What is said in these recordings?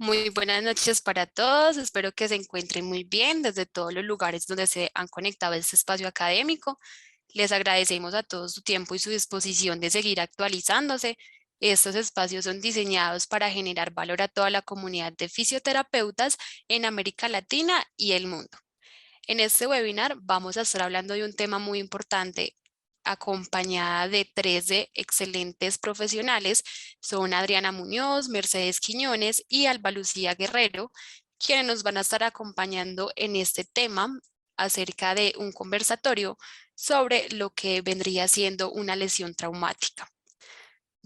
Muy buenas noches para todos. Espero que se encuentren muy bien desde todos los lugares donde se han conectado a este espacio académico. Les agradecemos a todos su tiempo y su disposición de seguir actualizándose. Estos espacios son diseñados para generar valor a toda la comunidad de fisioterapeutas en América Latina y el mundo. En este webinar vamos a estar hablando de un tema muy importante, acompañada de tres de excelentes profesionales. Son Adriana Muñoz, Mercedes Quiñones y Alba Lucía Guerrero, quienes nos van a estar acompañando en este tema acerca de un conversatorio sobre lo que vendría siendo una lesión traumática.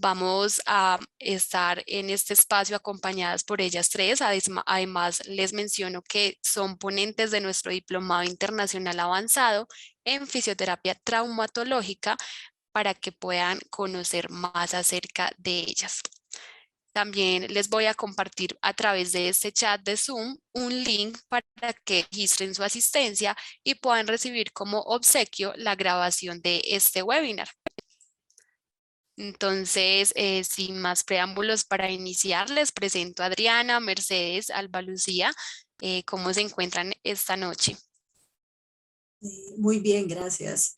Vamos a estar en este espacio acompañadas por ellas tres. Además, les menciono que son ponentes de nuestro diplomado internacional avanzado en fisioterapia traumatológica para que puedan conocer más acerca de ellas. También les voy a compartir a través de este chat de Zoom un link para que registren su asistencia y puedan recibir como obsequio la grabación de este webinar. Entonces, sin más preámbulos para iniciar, les presento a Adriana, Mercedes, Alba Lucía, cómo se encuentran esta noche. Muy bien, gracias.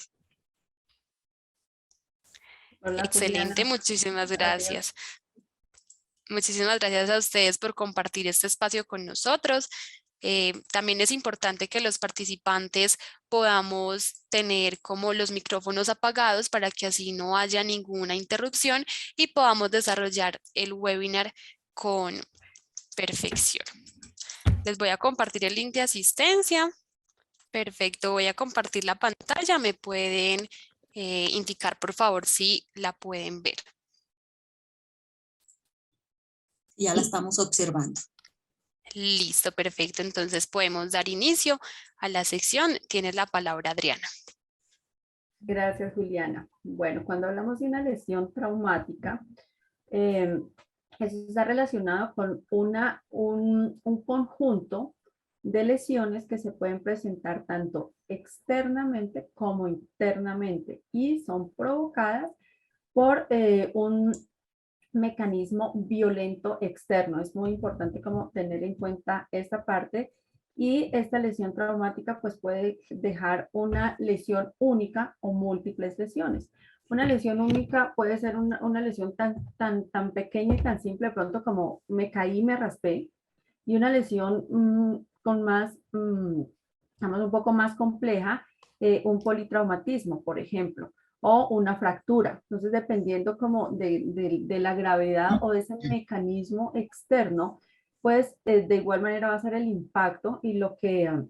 Hola, Excelente, Juliana. muchísimas gracias. Muchísimas gracias a ustedes por compartir este espacio con nosotros. También es importante que los participantes podamos tener como los micrófonos apagados para que así no haya ninguna interrupción y podamos desarrollar el webinar con perfección. Les voy a compartir el link de asistencia. Perfecto, voy a compartir la pantalla. Me pueden indicar, por favor, si la pueden ver. Ya la estamos observando. Listo, perfecto. Entonces podemos dar inicio a la sección. Tienes la palabra, Adriana. Gracias, Juliana. Bueno, cuando hablamos de una lesión traumática, eso está relacionado con un conjunto de lesiones que se pueden presentar tanto externamente como internamente y son provocadas por un mecanismo violento externo. Es muy importante como tener en cuenta esta parte y esta lesión traumática pues puede dejar una lesión única o múltiples lesiones. Una lesión única puede ser una lesión tan pequeña y tan simple de pronto como me caí y me raspé, y una lesión con más, digamos, un poco más compleja, un politraumatismo, por ejemplo, o una fractura. Entonces, dependiendo como de la gravedad o de ese mecanismo externo, pues de igual manera va a ser el impacto y lo que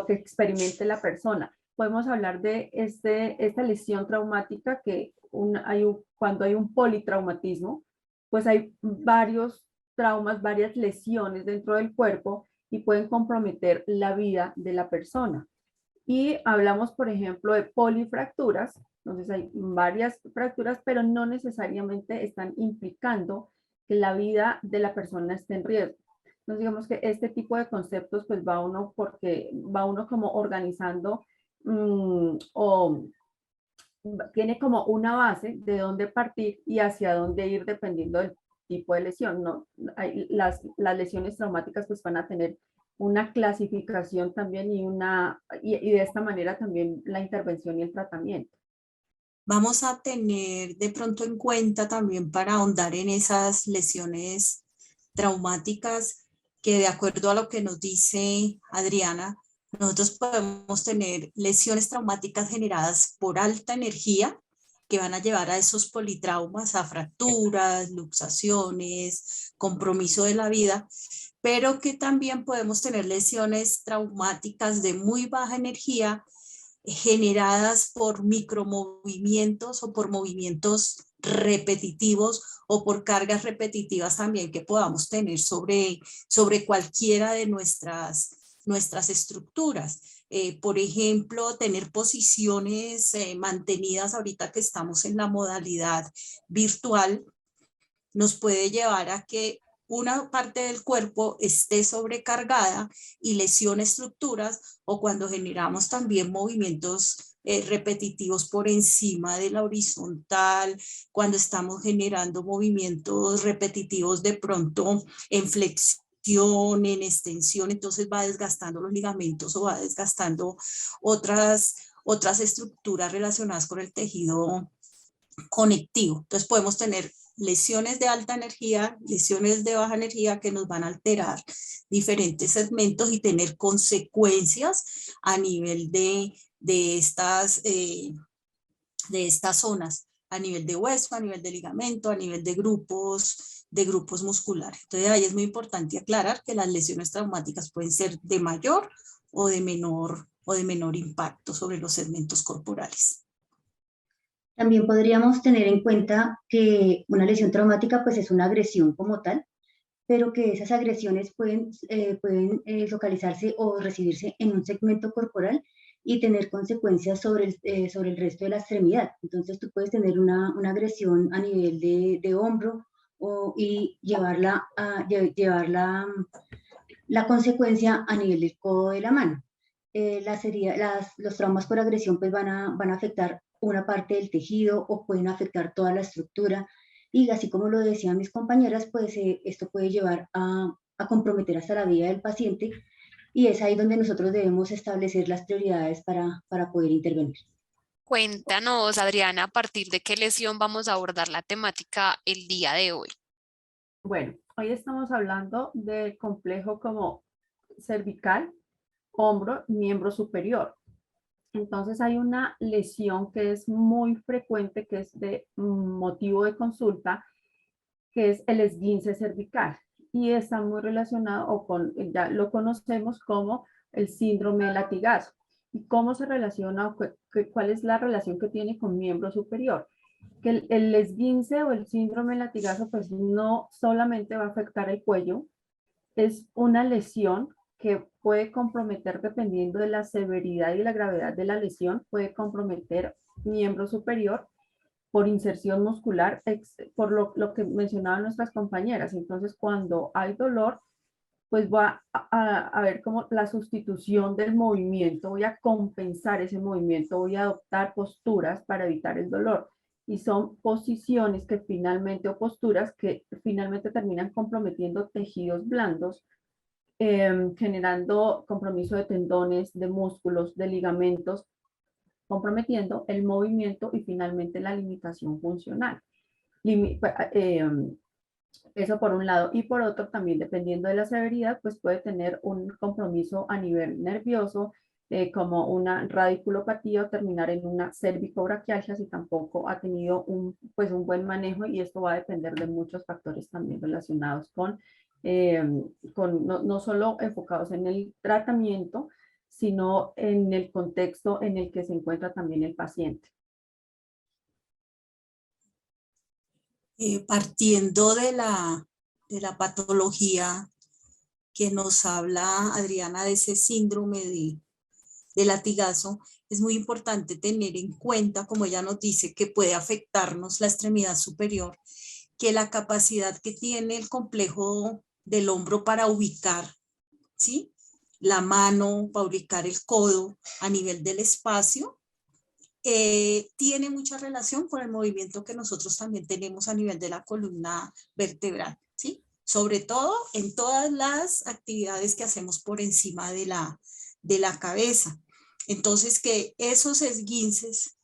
experimente la persona. Podemos hablar de esta lesión traumática que cuando hay un politraumatismo, pues hay varios traumas, varias lesiones dentro del cuerpo y pueden comprometer la vida de la persona. Y hablamos, por ejemplo, de polifracturas. Entonces hay varias fracturas, pero no necesariamente están implicando que la vida de la persona esté en riesgo. Entonces digamos que este tipo de conceptos pues va uno como organizando o tiene como una base de dónde partir y hacia dónde ir dependiendo del tipo de lesión. ¿No? Las lesiones traumáticas pues van a tener una clasificación también y de esta manera también la intervención y el tratamiento. Vamos a tener de pronto en cuenta también para ahondar en esas lesiones traumáticas que de acuerdo a lo que nos dice Adriana, nosotros podemos tener lesiones traumáticas generadas por alta energía que van a llevar a esos politraumas, a fracturas, luxaciones, compromiso de la vida, pero que también podemos tener lesiones traumáticas de muy baja energía generadas por micromovimientos o por movimientos repetitivos o por cargas repetitivas también que podamos tener sobre cualquiera de nuestras estructuras. Por ejemplo, tener posiciones mantenidas ahorita que estamos en la modalidad virtual nos puede llevar a que una parte del cuerpo esté sobrecargada y lesione estructuras, o cuando generamos también movimientos repetitivos por encima de la horizontal, cuando estamos generando movimientos repetitivos de pronto en flexión, en extensión, entonces va desgastando los ligamentos o va desgastando otras estructuras relacionadas con el tejido conectivo. Entonces podemos tener lesiones de alta energía, lesiones de baja energía que nos van a alterar diferentes segmentos y tener consecuencias a nivel de estas zonas, a nivel de hueso, a nivel de ligamento, a nivel de grupos musculares. Entonces ahí es muy importante aclarar que las lesiones traumáticas pueden ser de mayor o de menor impacto sobre los segmentos corporales. También podríamos tener en cuenta que una lesión traumática pues es una agresión como tal, pero que esas agresiones pueden localizarse o recibirse en un segmento corporal y tener consecuencias sobre el resto de la extremidad. Entonces tú puedes tener una agresión a nivel de hombro y llevar la consecuencia a nivel del codo de la mano. Los traumas por agresión pues van a afectar una parte del tejido o pueden afectar toda la estructura, y así como lo decían mis compañeras, pues esto puede llevar a comprometer hasta la vida del paciente, y es ahí donde nosotros debemos establecer las prioridades para poder intervenir. Cuéntanos, Adriana, a partir de qué lesión vamos a abordar la temática el día de hoy. Bueno, hoy estamos hablando del complejo como cervical, hombro, miembro superior. Entonces hay una lesión que es muy frecuente, que es de motivo de consulta, que es el esguince cervical. Y está muy relacionado, ya lo conocemos como el síndrome de latigazo. ¿Y cómo se relaciona? ¿Cuál es la relación que tiene con miembro superior? Que el esguince o el síndrome de latigazo pues no solamente va a afectar el cuello, es una lesión que puede comprometer, dependiendo de la severidad y la gravedad de la lesión, puede comprometer miembro superior por inserción muscular, por lo que mencionaban nuestras compañeras. Entonces, cuando hay dolor, pues va a ver como la sustitución del movimiento, voy a compensar ese movimiento, voy a adoptar posturas para evitar el dolor. Y son posiciones que finalmente, o posturas que finalmente terminan comprometiendo tejidos blandos, generando compromiso de tendones, de músculos, de ligamentos, comprometiendo el movimiento y finalmente la limitación funcional. Eso por un lado. Y por otro, también dependiendo de la severidad, pues puede tener un compromiso a nivel nervioso, como una radiculopatía, o terminar en una cervicobraquialgia si tampoco ha tenido un buen manejo, y esto va a depender de muchos factores también relacionados no solo enfocados en el tratamiento, sino en el contexto en el que se encuentra también el paciente. Partiendo de la patología que nos habla Adriana, de ese síndrome de latigazo, es muy importante tener en cuenta, como ella nos dice, que puede afectarnos la extremidad superior, que la capacidad que tiene el complejo del hombro para ubicar, ¿sí?, la mano, para ubicar el codo a nivel del espacio, tiene mucha relación con el movimiento que nosotros también tenemos a nivel de la columna vertebral, ¿sí? Sobre todo en todas las actividades que hacemos por encima de la cabeza. Entonces, que esos esguinces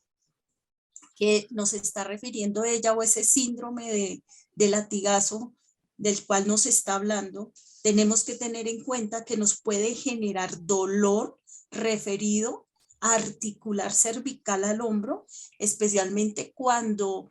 que nos está refiriendo ella, o ese síndrome de latigazo del cual nos está hablando, tenemos que tener en cuenta que nos puede generar dolor referido articular cervical al hombro, especialmente cuando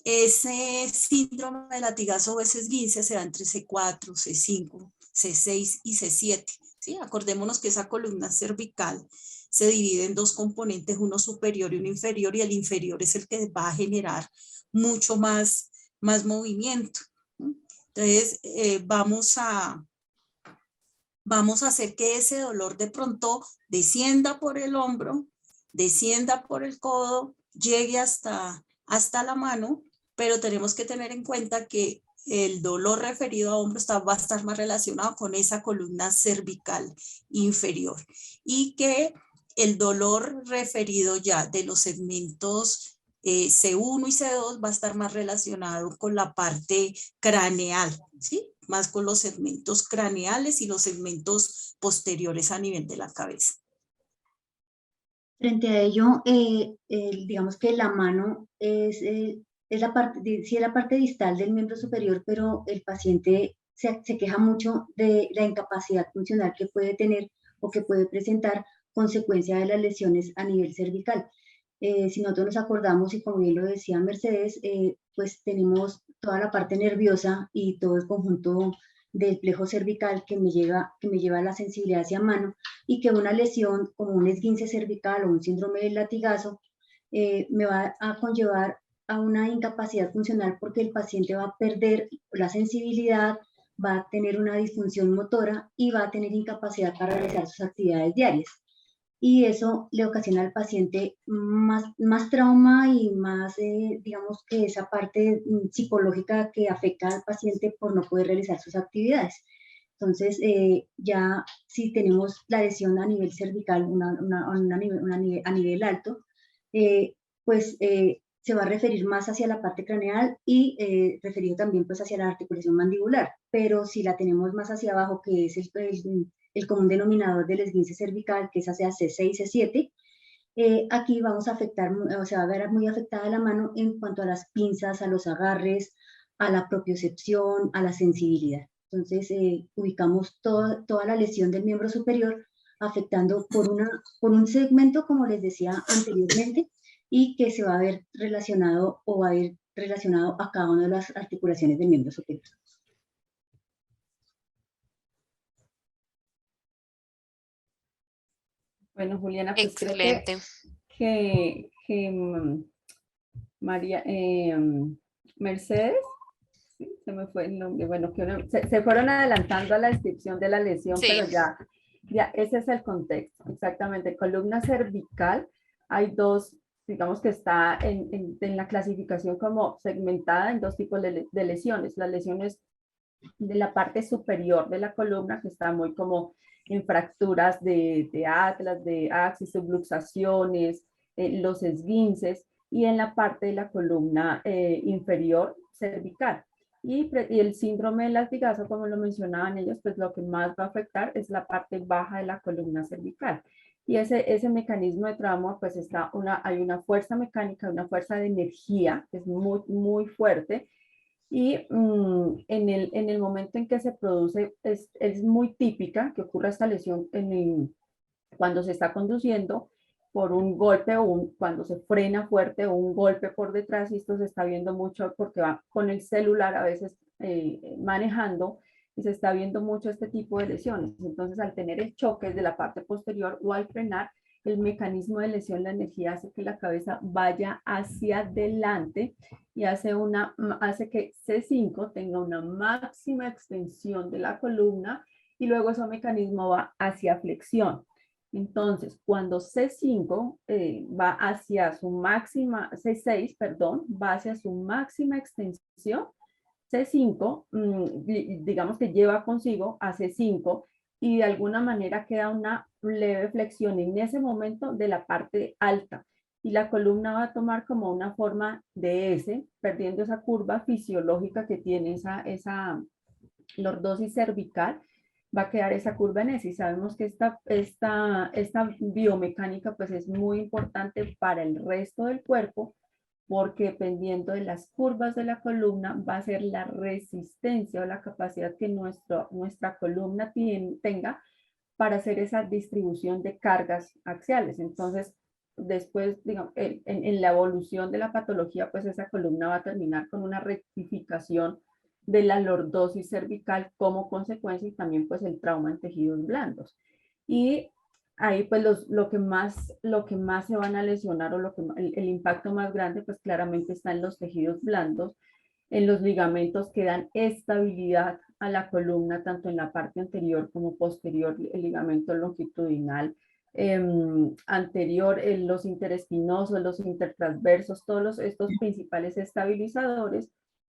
ese síndrome de latigazo o ese esguince se da entre C4, C5, C6 y C7. ¿Sí? Acordémonos que esa columna cervical se divide en dos componentes, uno superior y uno inferior, y el inferior es el que va a generar mucho más movimiento. Entonces, vamos a hacer que ese dolor de pronto descienda por el hombro, descienda por el codo, llegue hasta la mano, pero tenemos que tener en cuenta que el dolor referido a hombro va a estar más relacionado con esa columna cervical inferior, y que el dolor referido ya de los segmentos C1 y C2 va a estar más relacionado con la parte craneal, ¿sí? Más con los segmentos craneales y los segmentos posteriores a nivel de la cabeza. Frente a ello, digamos que la mano es la parte, sí es la parte distal del miembro superior, pero el paciente se queja mucho de la incapacidad funcional que puede tener o que puede presentar consecuencia de las lesiones a nivel cervical. Si nosotros nos acordamos, y como bien lo decía Mercedes, pues tenemos toda la parte nerviosa y todo el conjunto del plejo cervical que me lleva a la sensibilidad hacia mano, y que una lesión como un esguince cervical o un síndrome del latigazo me va a conllevar a una incapacidad funcional, porque el paciente va a perder la sensibilidad, va a tener una disfunción motora y va a tener incapacidad para realizar sus actividades diarias. Y eso le ocasiona al paciente más trauma y más, digamos que esa parte psicológica que afecta al paciente por no poder realizar sus actividades. Entonces, ya si tenemos la lesión a nivel cervical, a nivel alto, pues se va a referir más hacia la parte craneal y referido también pues hacia la articulación mandibular. Pero si la tenemos más hacia abajo, que es el común denominador del esguince cervical, que es hacia C6, C7, aquí vamos a afectar, o sea, va a ver muy afectada la mano en cuanto a las pinzas, a los agarres, a la propiocepción, a la sensibilidad. Entonces, ubicamos toda la lesión del miembro superior afectando por un segmento, como les decía anteriormente, y que se va a ver relacionado o va a ver relacionado a cada una de las articulaciones del miembro superior. Bueno, Juliana, pues Excelente. creo que María, Mercedes, ¿sí? Se me fue el nombre, bueno, se fueron adelantando a la descripción de la lesión, Sí. pero ya ese es el contexto, exactamente. Columna cervical, hay dos, digamos que está en la clasificación como segmentada en dos tipos de lesiones. Las lesiones de la parte superior de la columna, que está muy como en fracturas de atlas, de axis, subluxaciones, los esguinces, y en la parte de la columna inferior cervical. Y el síndrome del latigazo, como lo mencionaban ellos, pues lo que más va a afectar es la parte baja de la columna cervical. Y ese mecanismo de trauma, pues hay una fuerza mecánica, una fuerza de energía que es muy, muy fuerte, y en el momento en que se produce, es muy típica que ocurra esta lesión cuando se está conduciendo por un golpe o cuando se frena fuerte o un golpe por detrás, y esto se está viendo mucho porque va con el celular a veces manejando, y se está viendo mucho este tipo de lesiones. Entonces, al tener el choque de la parte posterior o al frenar, el mecanismo de lesión, la energía hace que la cabeza vaya hacia adelante y hace que C5 tenga una máxima extensión de la columna, y luego ese mecanismo va hacia flexión. Entonces, cuando C5 va hacia su máxima, C6, perdón, va hacia su máxima extensión, C5, digamos que lleva consigo a C5, y de alguna manera queda una leve flexión en ese momento de la parte alta, y la columna va a tomar como una forma de S, perdiendo esa curva fisiológica que tiene esa lordosis cervical. Va a quedar esa curva en S, y sabemos que esta biomecánica pues es muy importante para el resto del cuerpo, porque dependiendo de las curvas de la columna va a ser la resistencia o la capacidad que nuestra columna tenga para hacer esa distribución de cargas axiales. Entonces, después, digamos, en la evolución de la patología, pues esa columna va a terminar con una rectificación de la lordosis cervical como consecuencia, y también pues el trauma en tejidos blandos. Y ahí pues lo que más se van a lesionar, o el impacto más grande, pues claramente está en los tejidos blandos, en los ligamentos que dan estabilidad a la columna, tanto en la parte anterior como posterior, el ligamento longitudinal anterior, los interespinosos, los intertransversos, todos estos principales estabilizadores.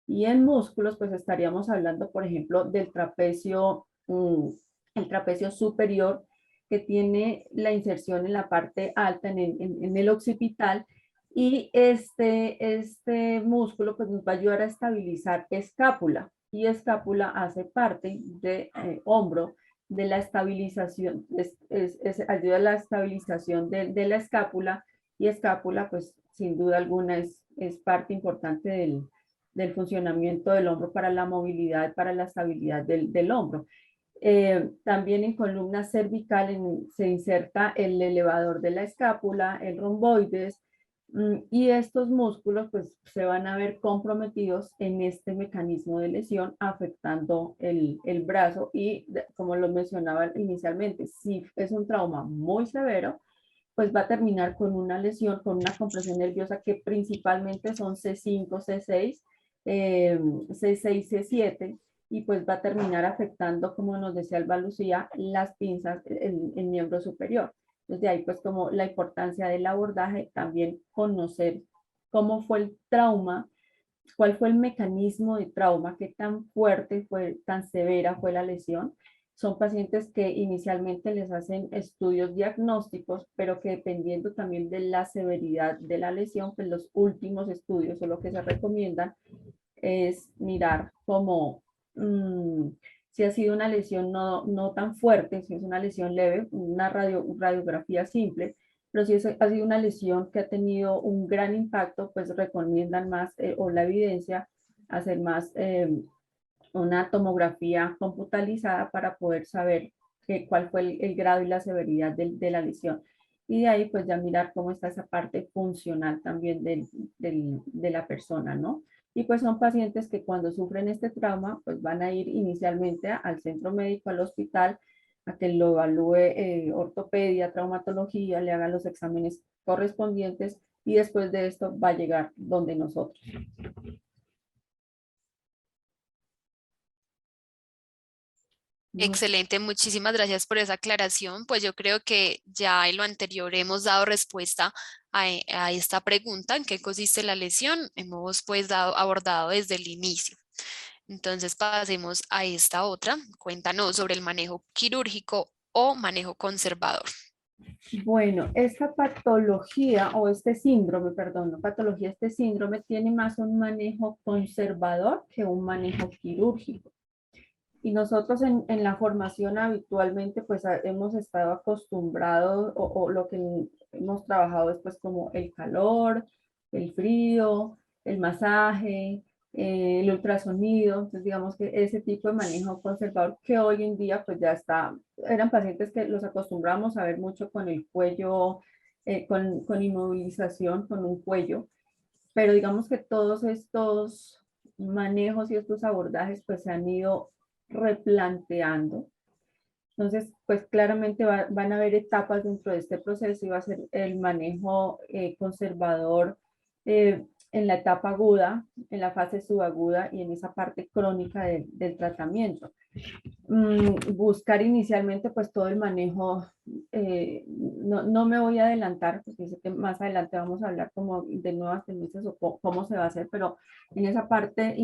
Y en músculos, pues estaríamos hablando, por ejemplo, del trapecio, el trapecio superior, que tiene la inserción en la parte alta, en el occipital, y este músculo pues nos va a ayudar a estabilizar escápula, y escápula hace parte de hombro, de la estabilización, ayuda a la estabilización de la escápula, y escápula pues sin duda alguna es parte importante del funcionamiento del hombro para la movilidad, para la estabilidad del hombro. También en columna cervical se inserta el elevador de la escápula, el romboides, y estos músculos pues se van a ver comprometidos en este mecanismo de lesión, afectando el brazo, y como lo mencionaba inicialmente, si es un trauma muy severo, pues va a terminar con una lesión, con una compresión nerviosa que principalmente son C5, C6, C6, C7, y pues va a terminar afectando, como nos decía Alba Lucía, las pinzas, el miembro superior. Entonces de ahí pues como la importancia del abordaje, también conocer cómo fue el trauma, cuál fue el mecanismo de trauma, qué tan fuerte fue, tan severa fue la lesión. Son pacientes que inicialmente les hacen estudios diagnósticos, pero que dependiendo también de la severidad de la lesión, pues los últimos estudios o lo que se recomiendan es mirar como si ha sido una lesión no tan fuerte, si es una lesión leve, una radiografía simple, pero si ha sido una lesión que ha tenido un gran impacto, pues recomiendan más, o la evidencia, hacer más una tomografía computarizada para poder saber cuál fue el grado y la severidad de la lesión. Y de ahí pues ya mirar cómo está esa parte funcional también de la persona, ¿no? Y pues son pacientes que cuando sufren este trauma, pues van a ir inicialmente al centro médico, al hospital, a que lo evalúe ortopedia, traumatología, le hagan los exámenes correspondientes, y después de esto va a llegar donde nosotros. Excelente, muchísimas gracias por esa aclaración. Pues yo creo que ya en lo anterior hemos dado respuesta a esta pregunta, ¿en qué consiste la lesión? Hemos pues abordado desde el inicio. Entonces pasemos a esta otra. Cuéntanos sobre el manejo quirúrgico o manejo conservador. Bueno, esta patología o este síndrome, perdón, no patología, este síndrome tiene más un manejo conservador que un manejo quirúrgico. Y nosotros en la formación habitualmente pues hemos estado acostumbrados, o lo que hemos trabajado es pues como el calor, el frío, el masaje, el ultrasonido. Entonces digamos que ese tipo de manejo conservador que hoy en día pues ya está, eran pacientes que los acostumbramos a ver mucho con el cuello, con inmovilización, con un cuello, pero digamos que todos estos manejos y estos abordajes pues se han ido replanteando. Entonces, pues claramente van a haber etapas dentro de este proceso, y va a ser el manejo conservador en la etapa aguda, en la fase subaguda y en esa parte crónica del tratamiento. Buscar inicialmente pues todo el manejo, no me voy a adelantar porque sé que más adelante vamos a hablar como de nuevas tendencias o cómo se va a hacer, pero en esa parte,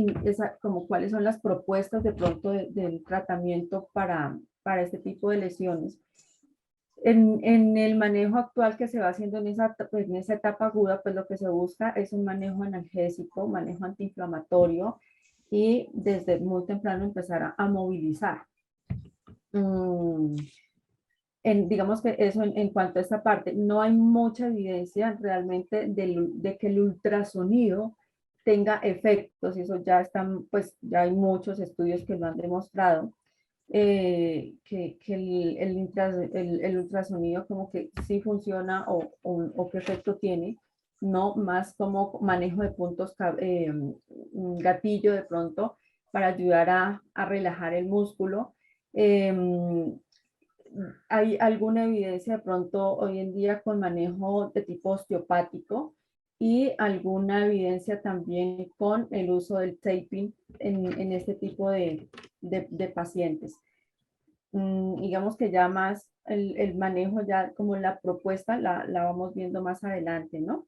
como cuáles son las propuestas de pronto del tratamiento para este tipo de lesiones. En el manejo actual que se va haciendo en esa etapa aguda, pues lo que se busca es un manejo analgésico, manejo antiinflamatorio, y desde muy temprano empezar a movilizar. Digamos que eso en cuanto a esta parte, no hay mucha evidencia realmente de que el ultrasonido tenga efectos, y eso ya están, pues ya hay muchos estudios que lo han demostrado, que el ultrasonido como que sí funciona o qué efecto tiene, no más como manejo de puntos, gatillo de pronto, para ayudar a relajar el músculo. Hay alguna evidencia de pronto hoy en día con manejo de tipo osteopático, y alguna evidencia también con el uso del taping en este tipo de pacientes. Digamos que ya más el manejo, ya como la propuesta la vamos viendo más adelante, ¿no?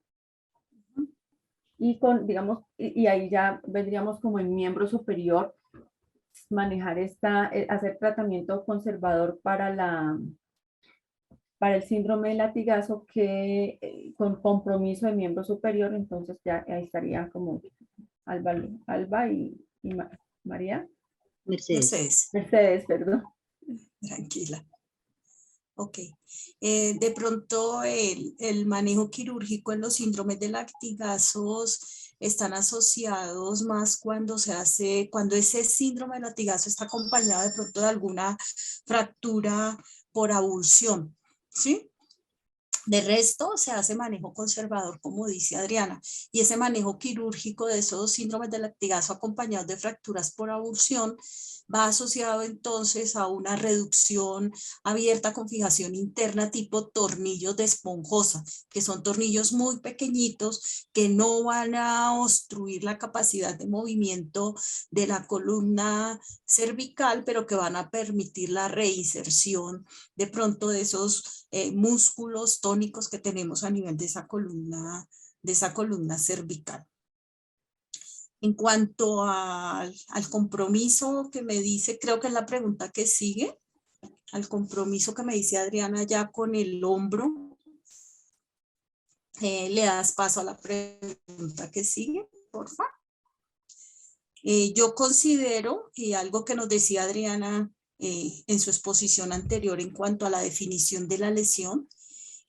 Y digamos, y ahí ya vendríamos como el miembro superior, manejar hacer tratamiento conservador para el síndrome de latigazo que con compromiso de miembro superior, entonces ya ahí estaría como Alba y María. Mercedes. Mercedes, perdón. Tranquila. Ok. De pronto el manejo quirúrgico en los síndromes de latigazos están asociados más cuando cuando ese síndrome de latigazo está acompañado de pronto de alguna fractura por avulsión, ¿sí? De resto, se hace manejo conservador, como dice Adriana, y ese manejo quirúrgico de esos síndromes de latigazo acompañados de fracturas por avulsión va asociado entonces a una reducción abierta con fijación interna tipo tornillos de esponjosa, que son tornillos muy pequeñitos que no van a obstruir la capacidad de movimiento de la columna cervical, pero que van a permitir la reinserción de pronto de esos músculos tónicos que tenemos a nivel de esa columna cervical. En cuanto al compromiso que me dice, creo que es la pregunta que sigue, al compromiso que me dice Adriana ya con el hombro, le das paso a la pregunta que sigue, por favor. Yo considero, y algo que nos decía Adriana en su exposición anterior en cuanto a la definición de la lesión,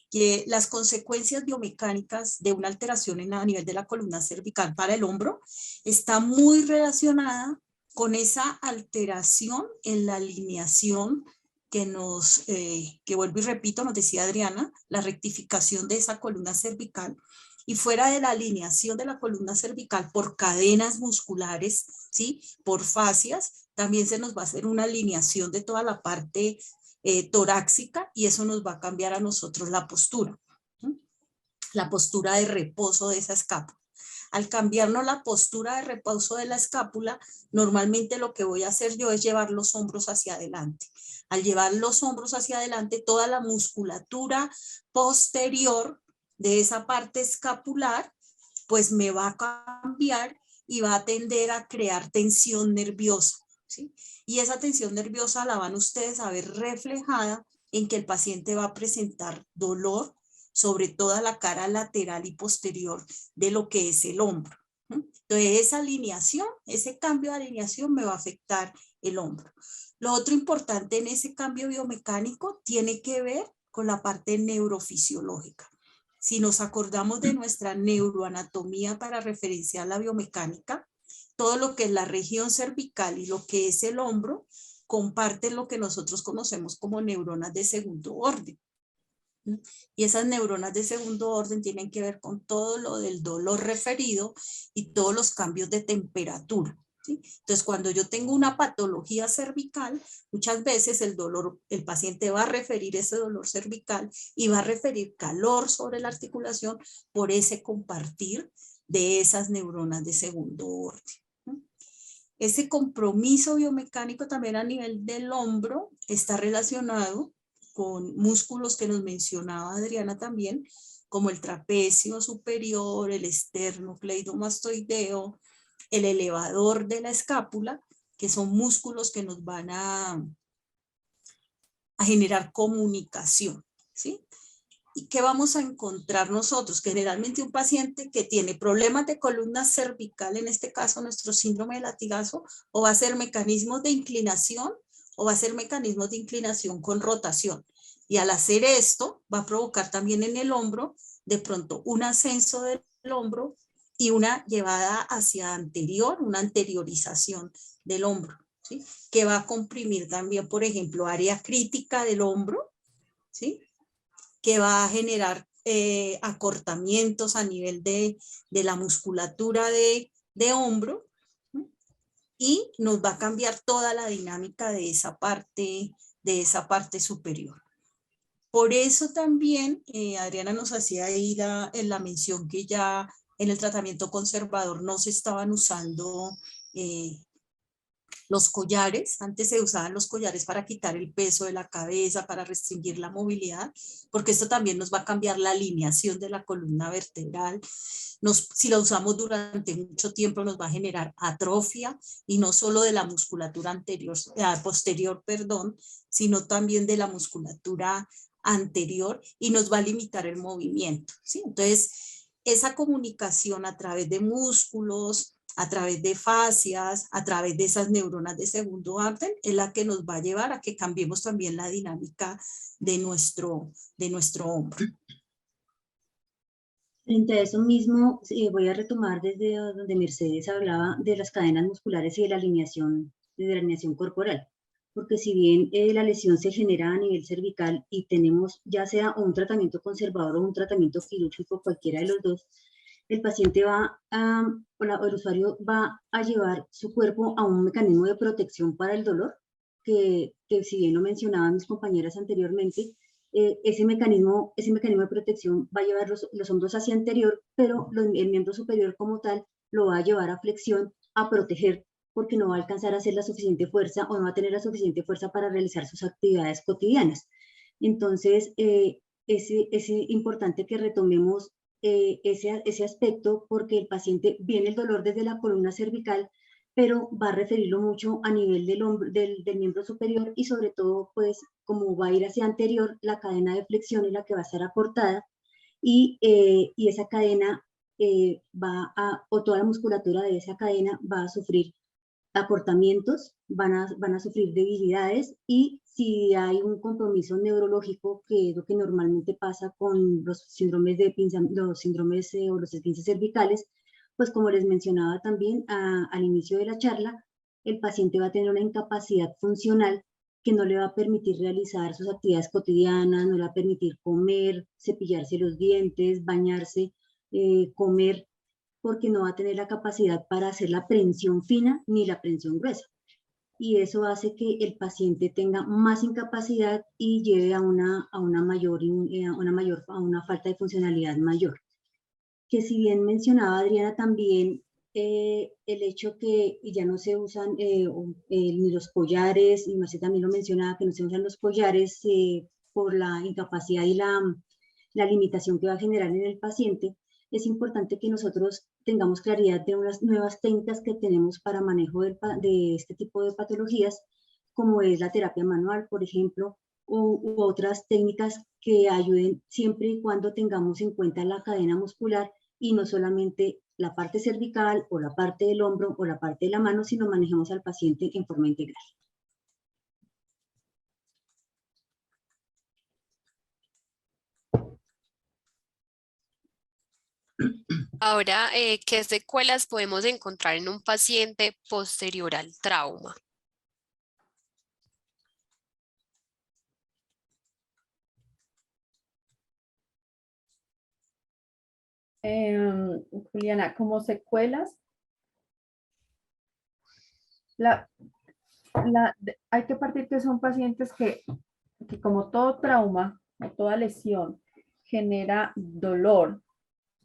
que las consecuencias biomecánicas de una alteración a nivel de la columna cervical para el hombro está muy relacionada con esa alteración en la alineación que vuelvo y repito, nos decía Adriana, la rectificación de esa columna cervical. Y fuera de la alineación de la columna cervical por cadenas musculares, ¿sí? Por fascias, también se nos va a hacer una alineación de toda la parte torácica y eso nos va a cambiar a nosotros la postura. La postura de reposo de esa escápula. Al cambiarnos la postura de reposo de la escápula, normalmente lo que voy a hacer yo es llevar los hombros hacia adelante. Al llevar los hombros hacia adelante, toda la musculatura posterior de esa parte escapular, pues me va a cambiar y va a tender a crear tensión nerviosa, ¿sí? Y esa tensión nerviosa la van ustedes a ver reflejada en que el paciente va a presentar dolor sobre toda la cara lateral y posterior de lo que es el hombro. Entonces, esa alineación, ese cambio de alineación me va a afectar el hombro. Lo otro importante en ese cambio biomecánico tiene que ver con la parte neurofisiológica. Si nos acordamos de nuestra neuroanatomía para referenciar la biomecánica, todo lo que es la región cervical y lo que es el hombro comparten lo que nosotros conocemos como neuronas de segundo orden. Y esas neuronas de segundo orden tienen que ver con todo lo del dolor referido y todos los cambios de temperatura, ¿sí? Entonces, cuando yo tengo una patología cervical, muchas veces el paciente va a referir ese dolor cervical y va a referir calor sobre la articulación por ese compartir de esas neuronas de segundo orden. Ese compromiso biomecánico también a nivel del hombro está relacionado con músculos que nos mencionaba Adriana también, como el trapecio superior, el esternocleidomastoideo, el elevador de la escápula, que son músculos que nos van a generar comunicación, ¿sí? ¿Y qué vamos a encontrar nosotros? Que generalmente un paciente que tiene problemas de columna cervical, en este caso nuestro síndrome de latigazo, o va a ser mecanismos de inclinación o va a ser mecanismos de inclinación con rotación. Y al hacer esto va a provocar también en el hombro de pronto un ascenso del hombro y una llevada hacia anterior, una anteriorización del hombro, ¿sí? Que va a comprimir también, por ejemplo, área crítica del hombro, ¿sí? Que va a generar acortamientos a nivel de la musculatura de hombro, ¿no? Y nos va a cambiar toda la dinámica de esa parte superior. Por eso también Adriana nos hacía ahí en la mención que ya en el tratamiento conservador no se estaban usando los collares. Antes se usaban los collares para quitar el peso de la cabeza, para restringir la movilidad, porque esto también nos va a cambiar la alineación de la columna vertebral. Si la usamos durante mucho tiempo nos va a generar atrofia, y no solo de la musculatura posterior, sino también de la musculatura anterior y nos va a limitar el movimiento, ¿sí? Entonces, esa comunicación a través de músculos, a través de fascias, a través de esas neuronas de segundo orden, es la que nos va a llevar a que cambiemos también la dinámica de nuestro hombro. Frente a eso mismo, voy a retomar desde donde Mercedes hablaba de las cadenas musculares y de la alineación corporal, porque si bien la lesión se genera a nivel cervical y tenemos ya sea un tratamiento conservador o un tratamiento quirúrgico, cualquiera de los dos, el paciente o el usuario va a llevar su cuerpo a un mecanismo de protección para el dolor, que si bien lo mencionaban mis compañeras anteriormente, ese mecanismo de protección va a llevar los hombros hacia anterior, pero el miembro superior como tal lo va a llevar a flexión, a proteger, porque no va a alcanzar a hacer la suficiente fuerza o no va a tener la suficiente fuerza para realizar sus actividades cotidianas. Entonces, es importante que retomemos ese aspecto, porque el paciente viene el dolor desde la columna cervical, pero va a referirlo mucho a nivel del miembro superior y sobre todo, pues, como va a ir hacia anterior, la cadena de flexión es la que va a estar acortada y esa cadena o toda la musculatura de esa cadena va a sufrir acortamientos, van a sufrir debilidades y si hay un compromiso neurológico, que es lo que normalmente pasa con los síndromes o los esguinces cervicales, pues como les mencionaba también al inicio de la charla, el paciente va a tener una incapacidad funcional que no le va a permitir realizar sus actividades cotidianas, no le va a permitir comer, cepillarse los dientes, bañarse, comer, porque no va a tener la capacidad para hacer la prensión fina ni la prensión gruesa. Y eso hace que el paciente tenga más incapacidad y lleve a una falta de funcionalidad mayor. Que si bien mencionaba Adriana también el hecho que ya no se usan ni los collares, y Marcela también lo mencionaba, que no se usan los collares por la incapacidad y la limitación que va a generar en el paciente, es importante que nosotros tengamos claridad de unas nuevas técnicas que tenemos para manejo de este tipo de patologías, como es la terapia manual, por ejemplo, u otras técnicas que ayuden siempre y cuando tengamos en cuenta la cadena muscular y no solamente la parte cervical o la parte del hombro o la parte de la mano, sino manejemos al paciente en forma integral. Ahora, ¿qué secuelas podemos encontrar en un paciente posterior al trauma? Juliana, como secuelas, hay que partir que son pacientes que como todo trauma o toda lesión genera dolor,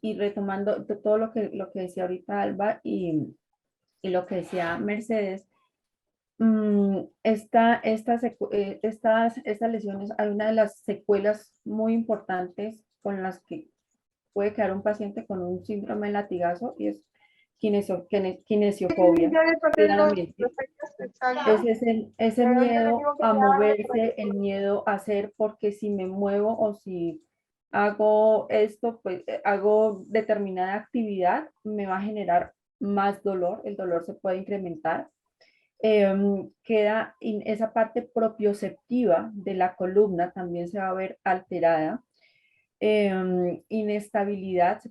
y retomando todo lo que decía ahorita Alba y lo que decía Mercedes, estas lesiones, hay una de las secuelas muy importantes con las que puede quedar un paciente con un síndrome de latigazo, y es kinesiofobia. Es ese miedo a moverse, el miedo a hacer, porque si me muevo o si hago esto, pues hago determinada actividad, me va a generar más dolor, el dolor se puede incrementar. Queda esa parte propioceptiva de la columna, también se va a ver alterada. Inestabilidad, se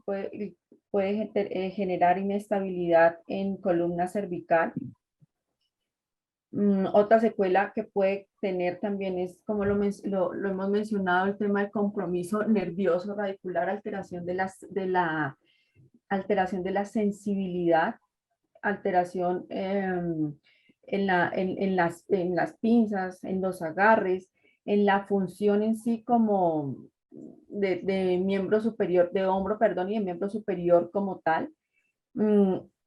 puede generar inestabilidad en columna cervical. Otra secuela que puede tener también es, como lo hemos mencionado, el tema del compromiso nervioso radicular, alteración de la sensibilidad, alteración en las pinzas, en los agarres, en la función en sí como de miembro superior, de hombro, perdón, y de miembro superior como tal.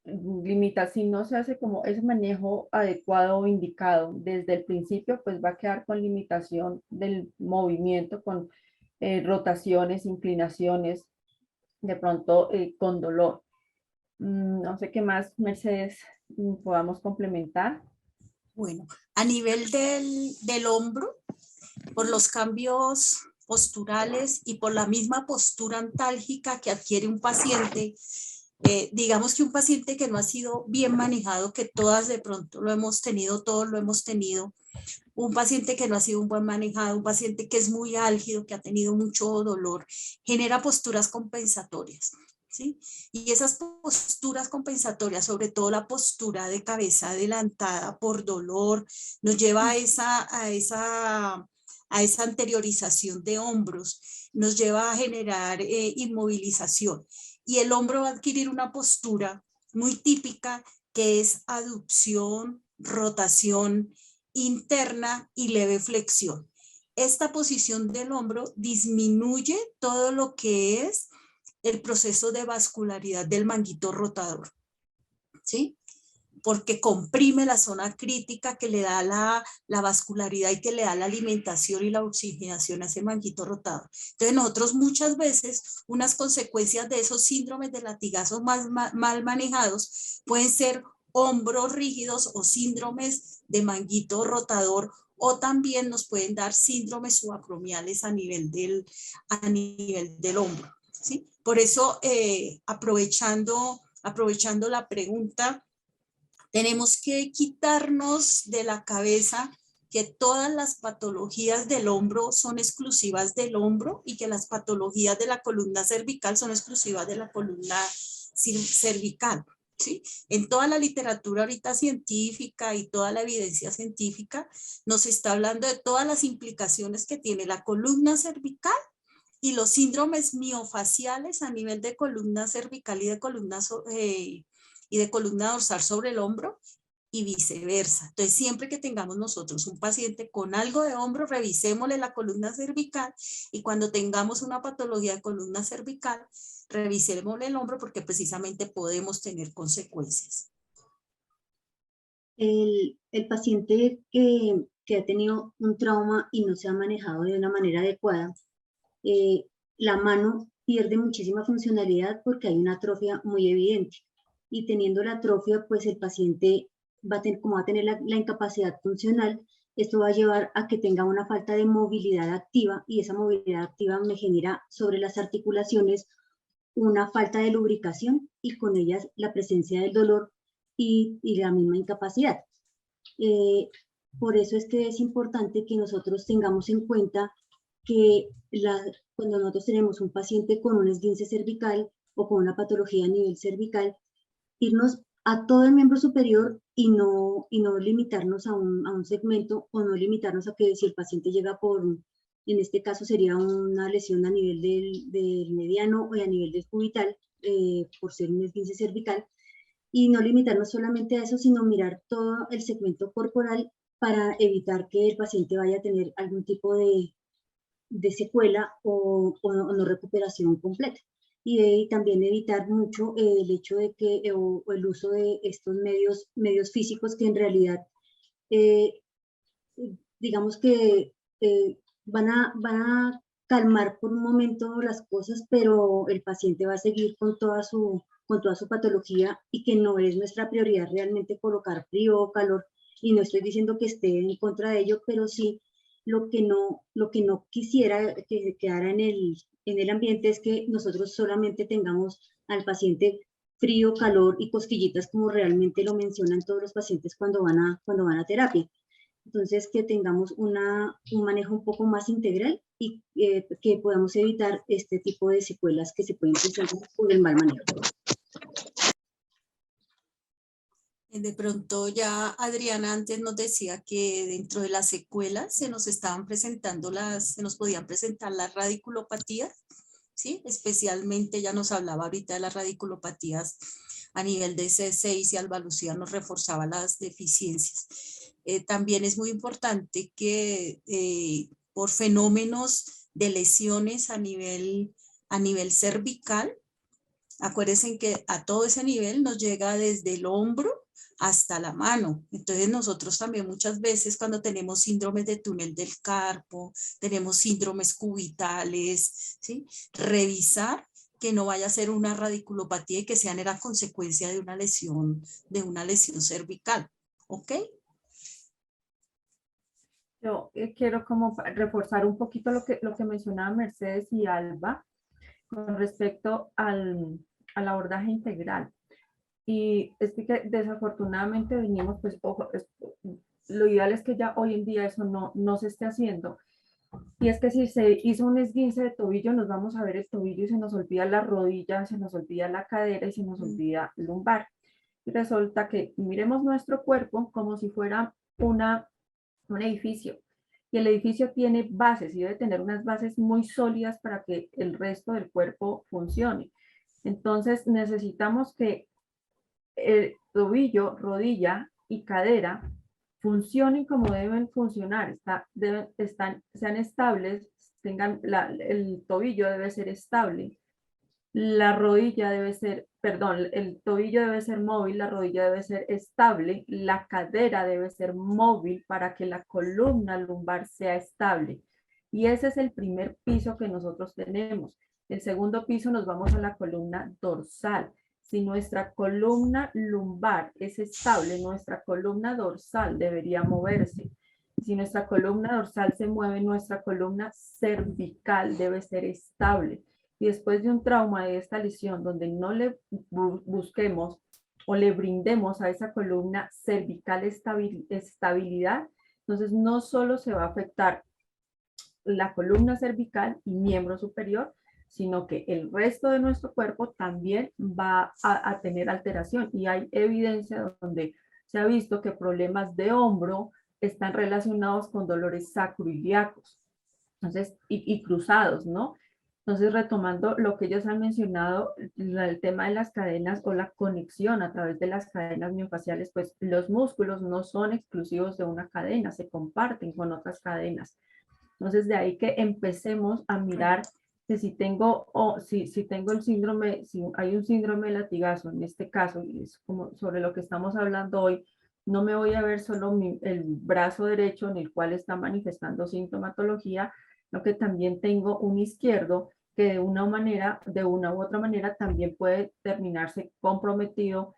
Limita, si no se hace como ese manejo adecuado o indicado desde el principio, pues va a quedar con limitación del movimiento, con rotaciones, inclinaciones, de pronto con dolor. No sé qué más, Mercedes, podamos complementar. Bueno, a nivel del hombro, por los cambios posturales y por la misma postura antálgica que adquiere un paciente, digamos que un paciente que no ha sido bien manejado, que todas de pronto lo hemos tenido, todos lo hemos tenido, un paciente que no ha sido un buen manejado, un paciente que es muy álgido, que ha tenido mucho dolor, genera posturas compensatorias, ¿sí? Y esas posturas compensatorias, sobre todo la postura de cabeza adelantada por dolor, nos lleva a esa anteriorización de hombros, nos lleva a generar inmovilización. Y el hombro va a adquirir una postura muy típica que es aducción, rotación interna y leve flexión. Esta posición del hombro disminuye todo lo que es el proceso de vascularidad del manguito rotador, ¿sí? Porque comprime la zona crítica que le da la vascularidad y que le da la alimentación y la oxigenación a ese manguito rotador. Entonces nosotros muchas veces, unas consecuencias de esos síndromes de latigazos mal manejados pueden ser hombros rígidos o síndromes de manguito rotador, o también nos pueden dar síndromes subacromiales a nivel del hombro, ¿sí? Por eso, aprovechando la pregunta, tenemos que quitarnos de la cabeza que todas las patologías del hombro son exclusivas del hombro y que las patologías de la columna cervical son exclusivas de la columna cervical, ¿sí? En toda la literatura ahorita científica y toda la evidencia científica nos está hablando de todas las implicaciones que tiene la columna cervical y los síndromes miofaciales a nivel de columna cervical y de columna dorsal sobre el hombro y viceversa. Entonces, siempre que tengamos nosotros un paciente con algo de hombro, revisémosle la columna cervical, y cuando tengamos una patología de columna cervical, revisémosle el hombro porque precisamente podemos tener consecuencias. El paciente que ha tenido un trauma y no se ha manejado de una manera adecuada, la mano pierde muchísima funcionalidad porque hay una atrofia muy evidente. Y teniendo la atrofia, pues el paciente como va a tener la incapacidad funcional, esto va a llevar a que tenga una falta de movilidad activa, y esa movilidad activa me genera sobre las articulaciones una falta de lubricación y con ellas la presencia del dolor y la misma incapacidad. Por eso es que es importante que nosotros tengamos en cuenta que cuando nosotros tenemos un paciente con un esguince cervical o con una patología a nivel cervical, irnos a todo el miembro superior y no limitarnos a un segmento, o no limitarnos a que si el paciente llega en este caso sería una lesión a nivel del mediano o a nivel del cubital, por ser un esguince cervical, y no limitarnos solamente a eso, sino mirar todo el segmento corporal para evitar que el paciente vaya a tener algún tipo de secuela o no recuperación completa. Y también evitar mucho el hecho de que, o el uso de estos medios físicos que en realidad, digamos que van a calmar por un momento las cosas, pero el paciente va a seguir con toda su patología, y que no es nuestra prioridad realmente colocar frío o calor. Y no estoy diciendo que esté en contra de ello, pero sí lo que no quisiera que se quedara en el ambiente es que nosotros solamente tengamos al paciente frío, calor y cosquillitas, como realmente lo mencionan todos los pacientes cuando van a terapia. Entonces, que tengamos un manejo un poco más integral, y que podamos evitar este tipo de secuelas que se pueden presentar por el mal manejo. De pronto ya Adriana antes nos decía que dentro de las secuelas se nos podían presentar las radiculopatías, ¿sí? Especialmente ya nos hablaba ahorita de las radiculopatías a nivel de C6, y Alba Lucía nos reforzaba las deficiencias. También es muy importante que por fenómenos de lesiones a nivel cervical, acuérdense que a todo ese nivel nos llega desde el hombro hasta la mano. Entonces nosotros también muchas veces, cuando tenemos síndromes de túnel del carpo, tenemos síndromes cubitales, ¿sí? Revisar que no vaya a ser una radiculopatía y que sean la consecuencia de una lesión cervical. ¿Ok? Yo quiero como reforzar un poquito lo que mencionaba Mercedes y Alba con respecto al abordaje integral. Y es que desafortunadamente venimos, pues, ojo, lo ideal es que ya hoy en día eso no se esté haciendo. Y es que si se hizo un esguince de tobillo, nos vamos a ver el tobillo y se nos olvida la rodilla, se nos olvida la cadera y se nos olvida lumbar. Y resulta que miremos nuestro cuerpo como si fuera un edificio. Y el edificio tiene bases y debe tener unas bases muy sólidas para que el resto del cuerpo funcione. Entonces necesitamos que el tobillo, rodilla y cadera funcionen como deben funcionar, sean estables, el tobillo debe ser estable, la rodilla debe ser, perdón, el tobillo debe ser móvil, la rodilla debe ser estable, la cadera debe ser móvil para que la columna lumbar sea estable. Y ese es el primer piso que nosotros tenemos. El segundo piso nos vamos a la columna dorsal. Si nuestra columna lumbar es estable, nuestra columna dorsal debería moverse. Si nuestra columna dorsal se mueve, nuestra columna cervical debe ser estable. Y después de un trauma de esta lesión, donde no le busquemos o le brindemos a esa columna cervical estabilidad, entonces no solo se va a afectar la columna cervical y miembro superior, sino que el resto de nuestro cuerpo también va a tener alteración. Y hay evidencia donde se ha visto que problemas de hombro están relacionados con dolores sacroiliacos. Entonces, y cruzados, ¿no? Entonces, retomando lo que ellos han mencionado, el tema de las cadenas o la conexión a través de las cadenas miofasciales, pues los músculos no son exclusivos de una cadena, se comparten con otras cadenas. Entonces, de ahí que empecemos a mirar que si tengo, si tengo el síndrome, si hay un síndrome de latigazo, en este caso, y es como sobre lo que estamos hablando hoy, no me voy a ver solo el brazo derecho en el cual está manifestando sintomatología, sino que también tengo un izquierdo que de una u otra manera también puede terminarse comprometido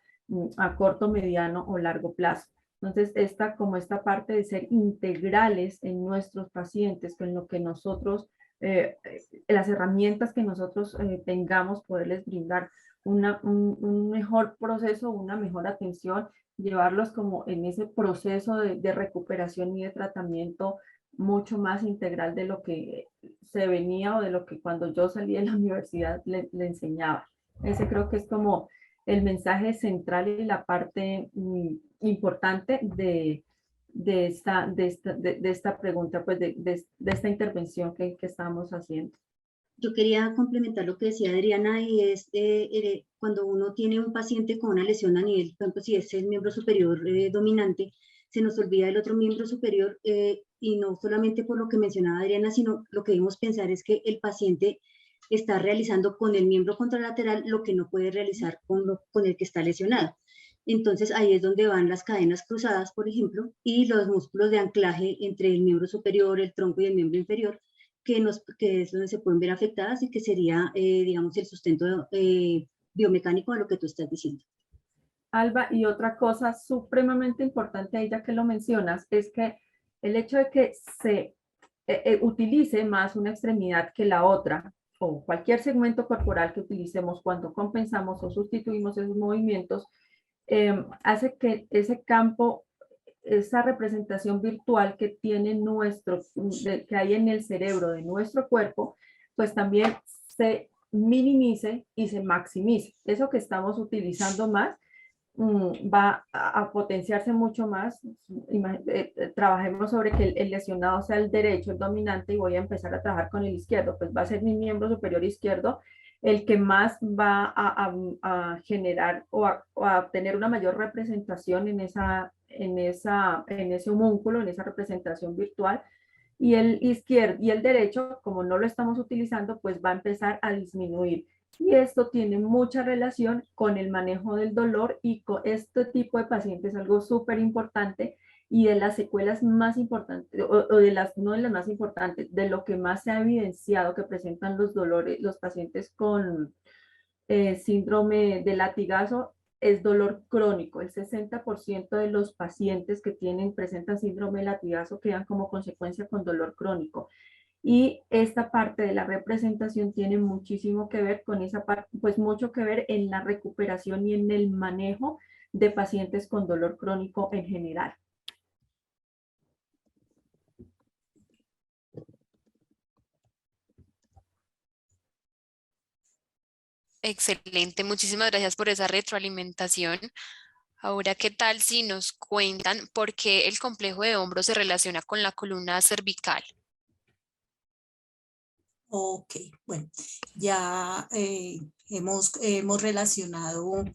a corto, mediano o largo plazo. Entonces, como esta parte de ser integrales en nuestros pacientes, con lo que nosotros, las herramientas que nosotros tengamos, poderles brindar un mejor proceso, una mejor atención, llevarlos como en ese proceso de recuperación y de tratamiento mucho más integral de lo que se venía o de lo que cuando yo salí de la universidad le enseñaba. Ese creo que es como el mensaje central y la parte importante de esta pregunta, pues de esta intervención que estamos haciendo. Yo quería complementar lo que decía Adriana, y es cuando uno tiene un paciente con una lesión a nivel, por ejemplo, si es el miembro superior dominante, se nos olvida el otro miembro superior, y no solamente por lo que mencionaba Adriana, sino lo que debemos pensar es que el paciente está realizando con el miembro contralateral lo que no puede realizar con el que está lesionado. Entonces ahí es donde van las cadenas cruzadas, por ejemplo, y los músculos de anclaje entre el miembro superior, el tronco y el miembro inferior, que es donde se pueden ver afectadas y que sería, digamos, el sustento biomecánico de lo que tú estás diciendo. Alba, y otra cosa supremamente importante, ya que lo mencionas, es que el hecho de que se utilice más una extremidad que la otra, o cualquier segmento corporal que utilicemos cuando compensamos o sustituimos esos movimientos, hace que ese campo, esa representación virtual que tiene que hay en el cerebro de nuestro cuerpo, pues también se minimice y se maximice. Eso que estamos utilizando más va a potenciarse mucho más. Trabajemos sobre que el lesionado sea el derecho, el dominante, y voy a empezar a trabajar con el izquierdo, pues va a ser mi miembro superior izquierdo el que más va a generar o a tener una mayor representación en ese homúnculo, en esa representación virtual, y el izquierdo y el derecho, como no lo estamos utilizando, pues va a empezar a disminuir. Y esto tiene mucha relación con el manejo del dolor, y con este tipo de pacientes algo súper importante, y de las secuelas más importantes, o de las, no de las más importantes, de lo que más se ha evidenciado que presentan los dolores, los pacientes con síndrome de latigazo, es dolor crónico. El 60% de los pacientes que presentan síndrome de latigazo quedan como consecuencia con dolor crónico. Y esta parte de la representación tiene muchísimo que ver con esa parte, pues mucho que ver en la recuperación y en el manejo de pacientes con dolor crónico en general. Excelente, muchísimas gracias por esa retroalimentación. Ahora, ¿qué tal si nos cuentan por qué el complejo de hombro se relaciona con la columna cervical? Ok, bueno, ya hemos relacionado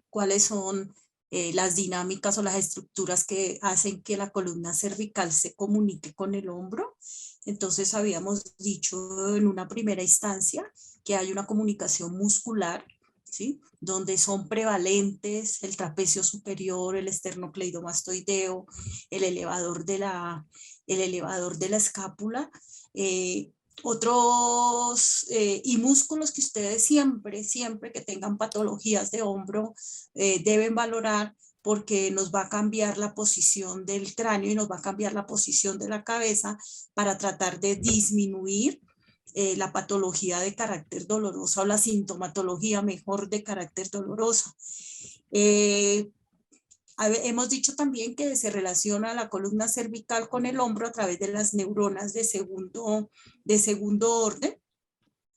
cuáles son las dinámicas o las estructuras que hacen que la columna cervical se comunique con el hombro. Entonces habíamos dicho en una primera instancia que hay una comunicación muscular, ¿sí? Donde son prevalentes el trapecio superior, el esternocleidomastoideo, el elevador de la escápula, otros y músculos que ustedes siempre que tengan patologías de hombro deben valorar, porque nos va a cambiar la posición del cráneo y nos va a cambiar la posición de la cabeza para tratar de disminuir la patología de carácter dolorosa o la sintomatología mejor de carácter dolorosa. Hemos dicho también que se relaciona la columna cervical con el hombro a través de las neuronas de segundo orden,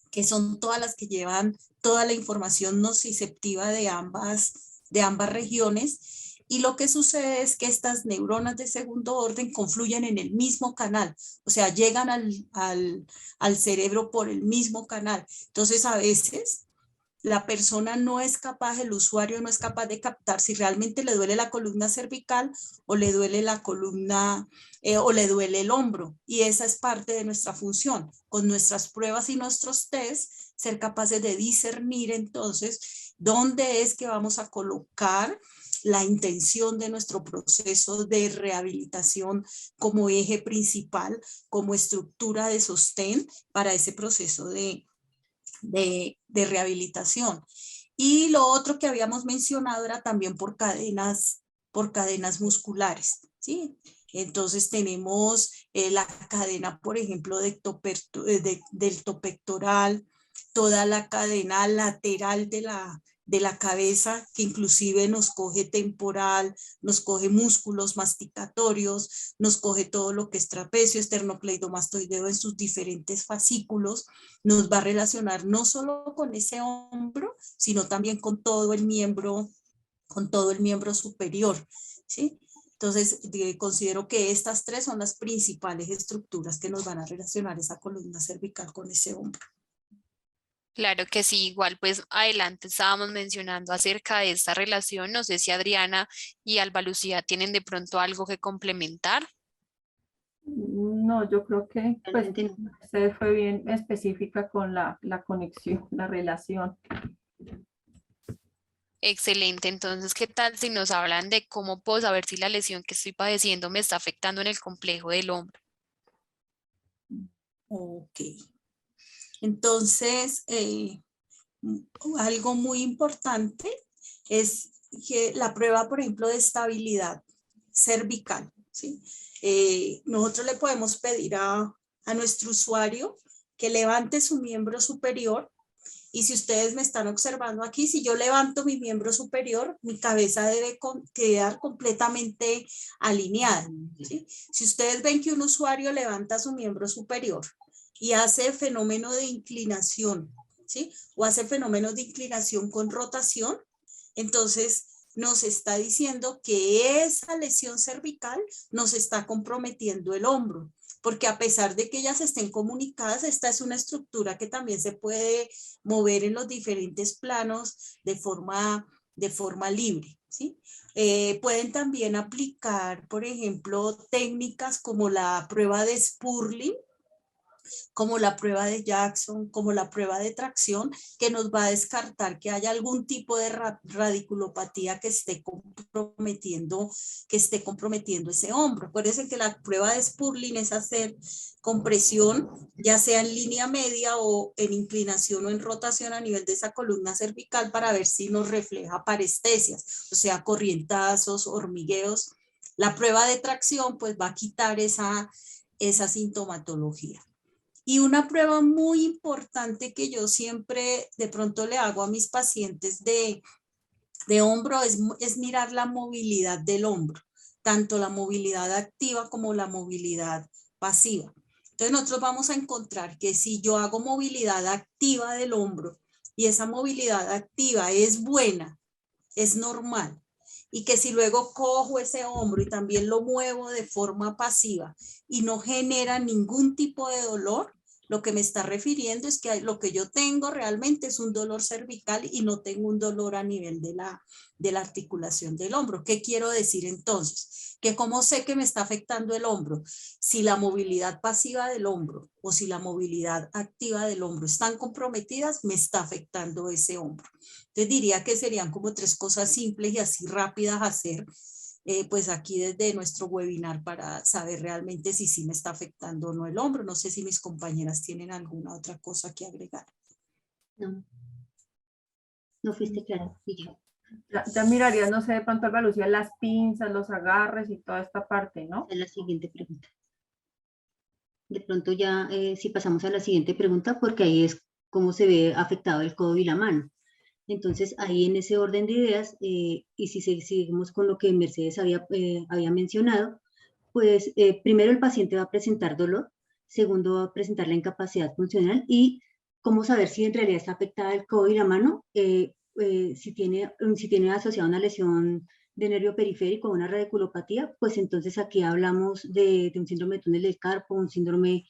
que son todas las que llevan toda la información nociceptiva de ambas regiones. Y lo que sucede es que estas neuronas de segundo orden confluyen en el mismo canal, o sea, llegan al cerebro por el mismo canal. Entonces, a veces la persona no es capaz, el usuario no es capaz de captar si realmente le duele la columna cervical o le duele la columna o le duele el hombro. Y esa es parte de nuestra función. Con nuestras pruebas y nuestros test, ser capaces de discernir entonces dónde es que vamos a colocar la intención de nuestro proceso de rehabilitación como eje principal, como estructura de sostén para ese proceso de rehabilitación. Y lo otro que habíamos mencionado era también por cadenas musculares, ¿sí? Entonces tenemos la cadena, por ejemplo, del pectoral, toda la cadena lateral de la cabeza, que inclusive nos coge temporal, nos coge músculos masticatorios, nos coge todo lo que es trapecio, esternocleidomastoideo en sus diferentes fascículos, nos va a relacionar no solo con ese hombro, sino también con todo el miembro superior, ¿sí? Entonces, considero que estas tres son las principales estructuras que nos van a relacionar esa columna cervical con ese hombro. Claro que sí, igual pues adelante estábamos mencionando acerca de esta relación. No sé si Adriana y Alba Lucía tienen de pronto algo que complementar. No, yo creo que pues Realmente no. usted fue bien específica con la conexión, la relación. Excelente, entonces, ¿qué tal si nos hablan de cómo puedo saber si la lesión que estoy padeciendo me está afectando en el complejo del hombro? Ok. Entonces, algo muy importante es que la prueba, por ejemplo, de estabilidad cervical, ¿sí? Nosotros le podemos pedir a nuestro usuario que levante su miembro superior, y si ustedes me están observando aquí, si yo levanto mi miembro superior, mi cabeza debe quedar completamente alineada, ¿sí? Si ustedes ven que un usuario levanta su miembro superior y hace fenómeno de inclinación, ¿sí? O hace fenómenos de inclinación con rotación, entonces nos está diciendo que esa lesión cervical nos está comprometiendo el hombro, porque a pesar de que ellas estén comunicadas, esta es una estructura que también se puede mover en los diferentes planos de forma libre, ¿sí? Pueden también aplicar, por ejemplo, técnicas como la prueba de Spurling, como la prueba de Jackson, como la prueba de tracción, que nos va a descartar que haya algún tipo de radiculopatía que esté comprometiendo ese hombro. Acuérdense que la prueba de Spurling es hacer compresión, ya sea en línea media o en inclinación o en rotación a nivel de esa columna cervical para ver si nos refleja parestesias, o sea, corrientazos, hormigueos. La prueba de tracción pues va a quitar esa sintomatología. Y una prueba muy importante que yo siempre de pronto le hago a mis pacientes de hombro es mirar la movilidad del hombro, tanto la movilidad activa como la movilidad pasiva. Entonces nosotros vamos a encontrar que si yo hago movilidad activa del hombro y esa movilidad activa es buena, es normal, y que si luego cojo ese hombro y también lo muevo de forma pasiva y no genera ningún tipo de dolor, lo que me está refiriendo es que lo que yo tengo realmente es un dolor cervical y no tengo un dolor a nivel de la articulación del hombro. ¿Qué quiero decir entonces? Que cómo sé que me está afectando el hombro, si la movilidad pasiva del hombro o si la movilidad activa del hombro están comprometidas, me está afectando ese hombro. Entonces diría que serían como 3 cosas simples y así rápidas a hacer, pues aquí desde nuestro webinar para saber realmente si sí me está afectando o no el hombro. No sé si mis compañeras tienen alguna otra cosa que agregar. No, no fuiste clara. Y yo. Ya miraría, no sé, de pronto, Alba Lucía, las pinzas, los agarres y toda esta parte, ¿no? Esa es la siguiente pregunta. De pronto ya, si pasamos a la siguiente pregunta, porque ahí es cómo se ve afectado el codo y la mano. Entonces, ahí en ese orden de ideas, y si seguimos con lo que Mercedes había mencionado, pues primero el paciente va a presentar dolor, segundo va a presentar la incapacidad funcional y cómo saber si en realidad está afectada el codo y la mano, si tiene asociada una lesión de nervio periférico o una radiculopatía, pues entonces aquí hablamos de un síndrome de túnel del carpo, un síndrome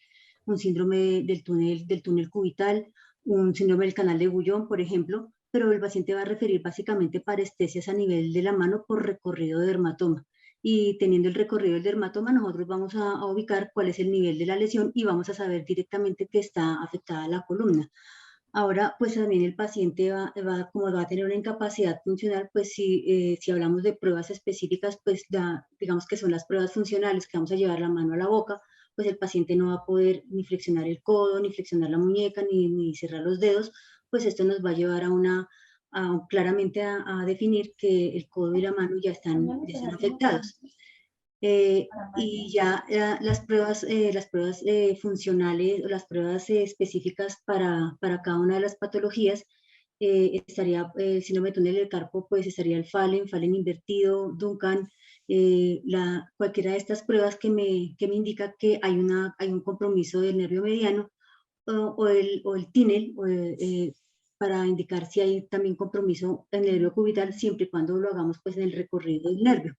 del túnel cubital, un síndrome del canal de Guyon, por ejemplo, pero el paciente va a referir básicamente parestesias a nivel de la mano por recorrido de dermatoma. Y teniendo el recorrido del dermatoma, nosotros vamos a ubicar cuál es el nivel de la lesión y vamos a saber directamente que está afectada la columna. Ahora, pues también el paciente como va a tener una incapacidad funcional, pues si hablamos de pruebas específicas, pues digamos que son las pruebas funcionales que vamos a llevar la mano a la boca, pues el paciente no va a poder ni flexionar el codo, ni flexionar la muñeca, ni cerrar los dedos, pues esto nos va a llevar claramente a definir que el codo y la mano ya están afectados. Y ya las pruebas funcionales o las pruebas específicas para cada una de las patologías, estaría el síndrome de túnel del carpo, pues estaría el Fallen invertido, Duncan, cualquiera de estas pruebas que me indica que hay un compromiso del nervio mediano o el TINEL, para indicar si hay también compromiso en el nervio cubital, siempre y cuando lo hagamos pues en el recorrido del nervio.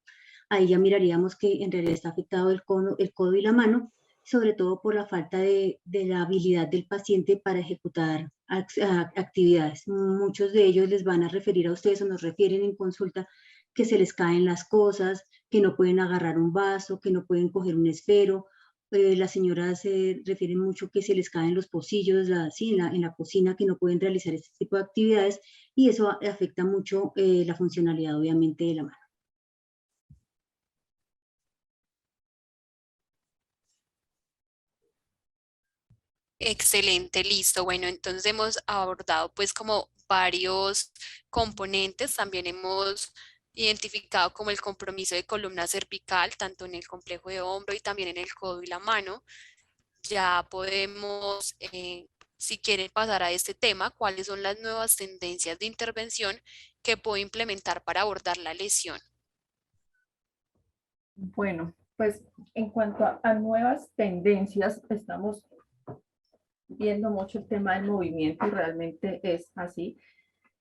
Ahí ya miraríamos que en realidad está afectado el codo y la mano, sobre todo por la falta de la habilidad del paciente para ejecutar actividades. Muchos de ellos les van a referir a ustedes o nos refieren en consulta que se les caen las cosas, que no pueden agarrar un vaso, que no pueden coger un esfero. Las señoras se refieren mucho que se les caen los pocillos en la cocina, que no pueden realizar este tipo de actividades y eso afecta mucho la funcionalidad obviamente de la mano. Excelente, listo. Bueno, entonces hemos abordado pues como varios componentes. También hemos identificado como el compromiso de columna cervical, tanto en el complejo de hombro y también en el codo y la mano. Ya podemos, si quieren pasar a este tema, cuáles son las nuevas tendencias de intervención que puedo implementar para abordar la lesión. Bueno, pues en cuanto a nuevas tendencias, estamos viendo mucho el tema del movimiento y realmente es así.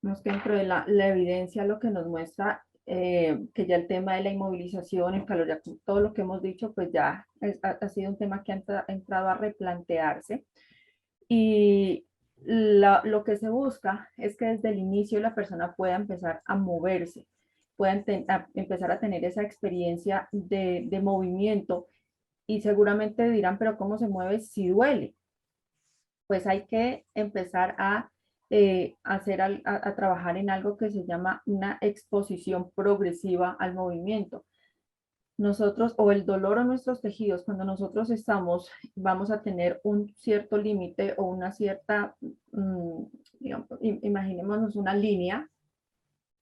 Vemos que dentro de la evidencia lo que nos muestra que ya el tema de la inmovilización, el calor, todo lo que hemos dicho, pues ya ha sido un tema que ha entrado a replantearse. Y lo que se busca es que desde el inicio la persona pueda empezar a moverse, pueda empezar a tener esa experiencia de movimiento y seguramente dirán, pero ¿cómo se mueve si duele? pues hay que empezar a a trabajar en algo que se llama una exposición progresiva al movimiento. Nosotros, o el dolor o nuestros tejidos, cuando nosotros vamos a tener un cierto límite o una cierta, digamos, imaginémonos una línea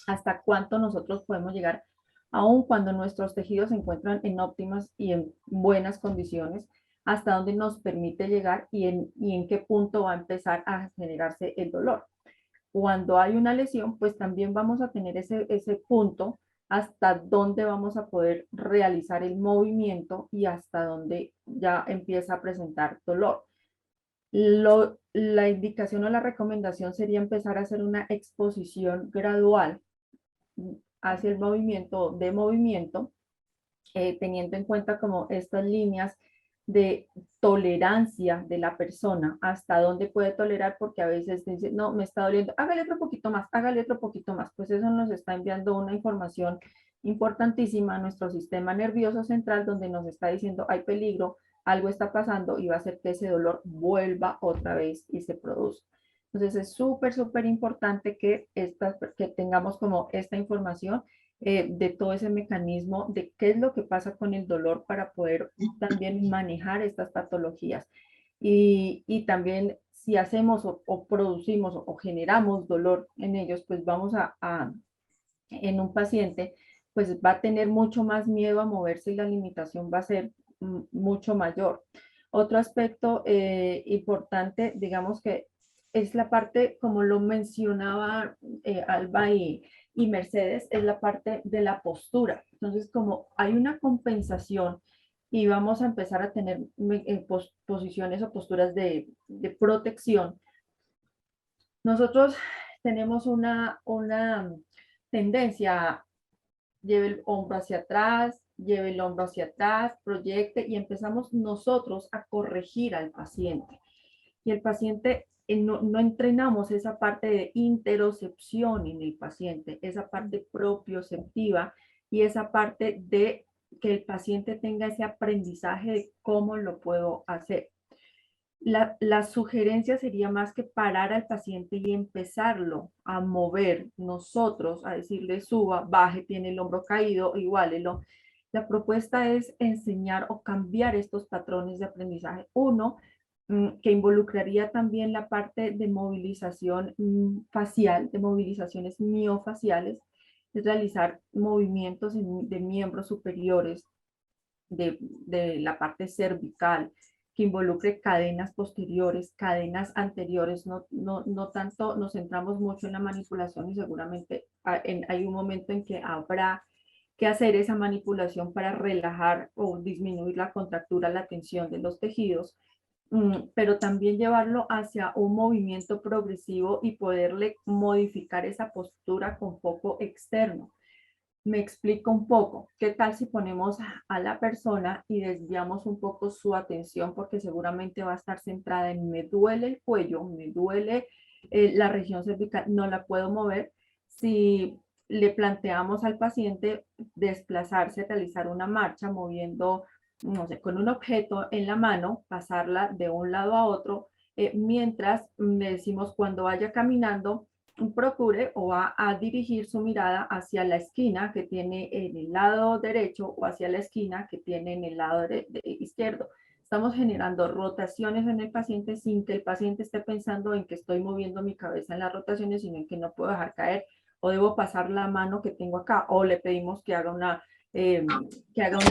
hasta cuánto nosotros podemos llegar, aun cuando nuestros tejidos se encuentran en óptimas y en buenas condiciones, hasta dónde nos permite llegar y en qué punto va a empezar a generarse el dolor. Cuando hay una lesión, pues también vamos a tener ese punto hasta dónde vamos a poder realizar el movimiento y hasta dónde ya empieza a presentar dolor. La indicación o la recomendación sería empezar a hacer una exposición gradual hacia el movimiento, teniendo en cuenta como estas líneas de tolerancia de la persona, hasta dónde puede tolerar, porque a veces dice, no, me está doliendo, hágale otro poquito más, hágale otro poquito más, pues eso nos está enviando una información importantísima a nuestro sistema nervioso central, donde nos está diciendo, hay peligro, algo está pasando y va a hacer que ese dolor vuelva otra vez y se produzca. Entonces es súper importante que tengamos como esta información de todo ese mecanismo de qué es lo que pasa con el dolor para poder también manejar estas patologías. Y también si hacemos o producimos o generamos dolor en ellos, pues vamos en un paciente, pues va a tener mucho más miedo a moverse y la limitación va a ser mucho mayor. Otro aspecto importante, digamos que es la parte, como lo mencionaba Alba y Mercedes, es la parte de la postura. Entonces, como hay una compensación y vamos a empezar a tener posiciones o posturas de protección, nosotros tenemos una tendencia, lleve el hombro hacia atrás, lleve el hombro hacia atrás, proyecte y empezamos nosotros a corregir al paciente. Y el paciente, no entrenamos esa parte de interocepción en el paciente, esa parte propioceptiva y esa parte de que el paciente tenga ese aprendizaje de cómo lo puedo hacer. La sugerencia sería más que parar al paciente y empezarlo a mover nosotros, a decirle suba, baje, tiene el hombro caído, igualelo. La propuesta es enseñar o cambiar estos patrones de aprendizaje. Uno, que involucraría también la parte de movilización facial, de movilizaciones miofaciales, es realizar movimientos de miembros superiores, de la parte cervical, que involucre cadenas posteriores, cadenas anteriores, no tanto nos centramos mucho en la manipulación y seguramente hay un momento en que habrá que hacer esa manipulación para relajar o disminuir la contractura, la tensión de los tejidos, pero también llevarlo hacia un movimiento progresivo y poderle modificar esa postura con foco externo. Me explico un poco. ¿Qué tal si ponemos a la persona y desviamos un poco su atención? Porque seguramente va a estar centrada en me duele el cuello, me duele la región cervical, no la puedo mover. Si le planteamos al paciente desplazarse, realizar una marcha moviendo, no sé, con un objeto en la mano, pasarla de un lado a otro, mientras le decimos cuando vaya caminando, procure o va a dirigir su mirada hacia la esquina que tiene en el lado derecho o hacia la esquina que tiene en el lado izquierdo. Estamos generando rotaciones en el paciente sin que el paciente esté pensando en que estoy moviendo mi cabeza en las rotaciones, sino en que no puedo dejar caer o debo pasar la mano que tengo acá, o le pedimos que haga una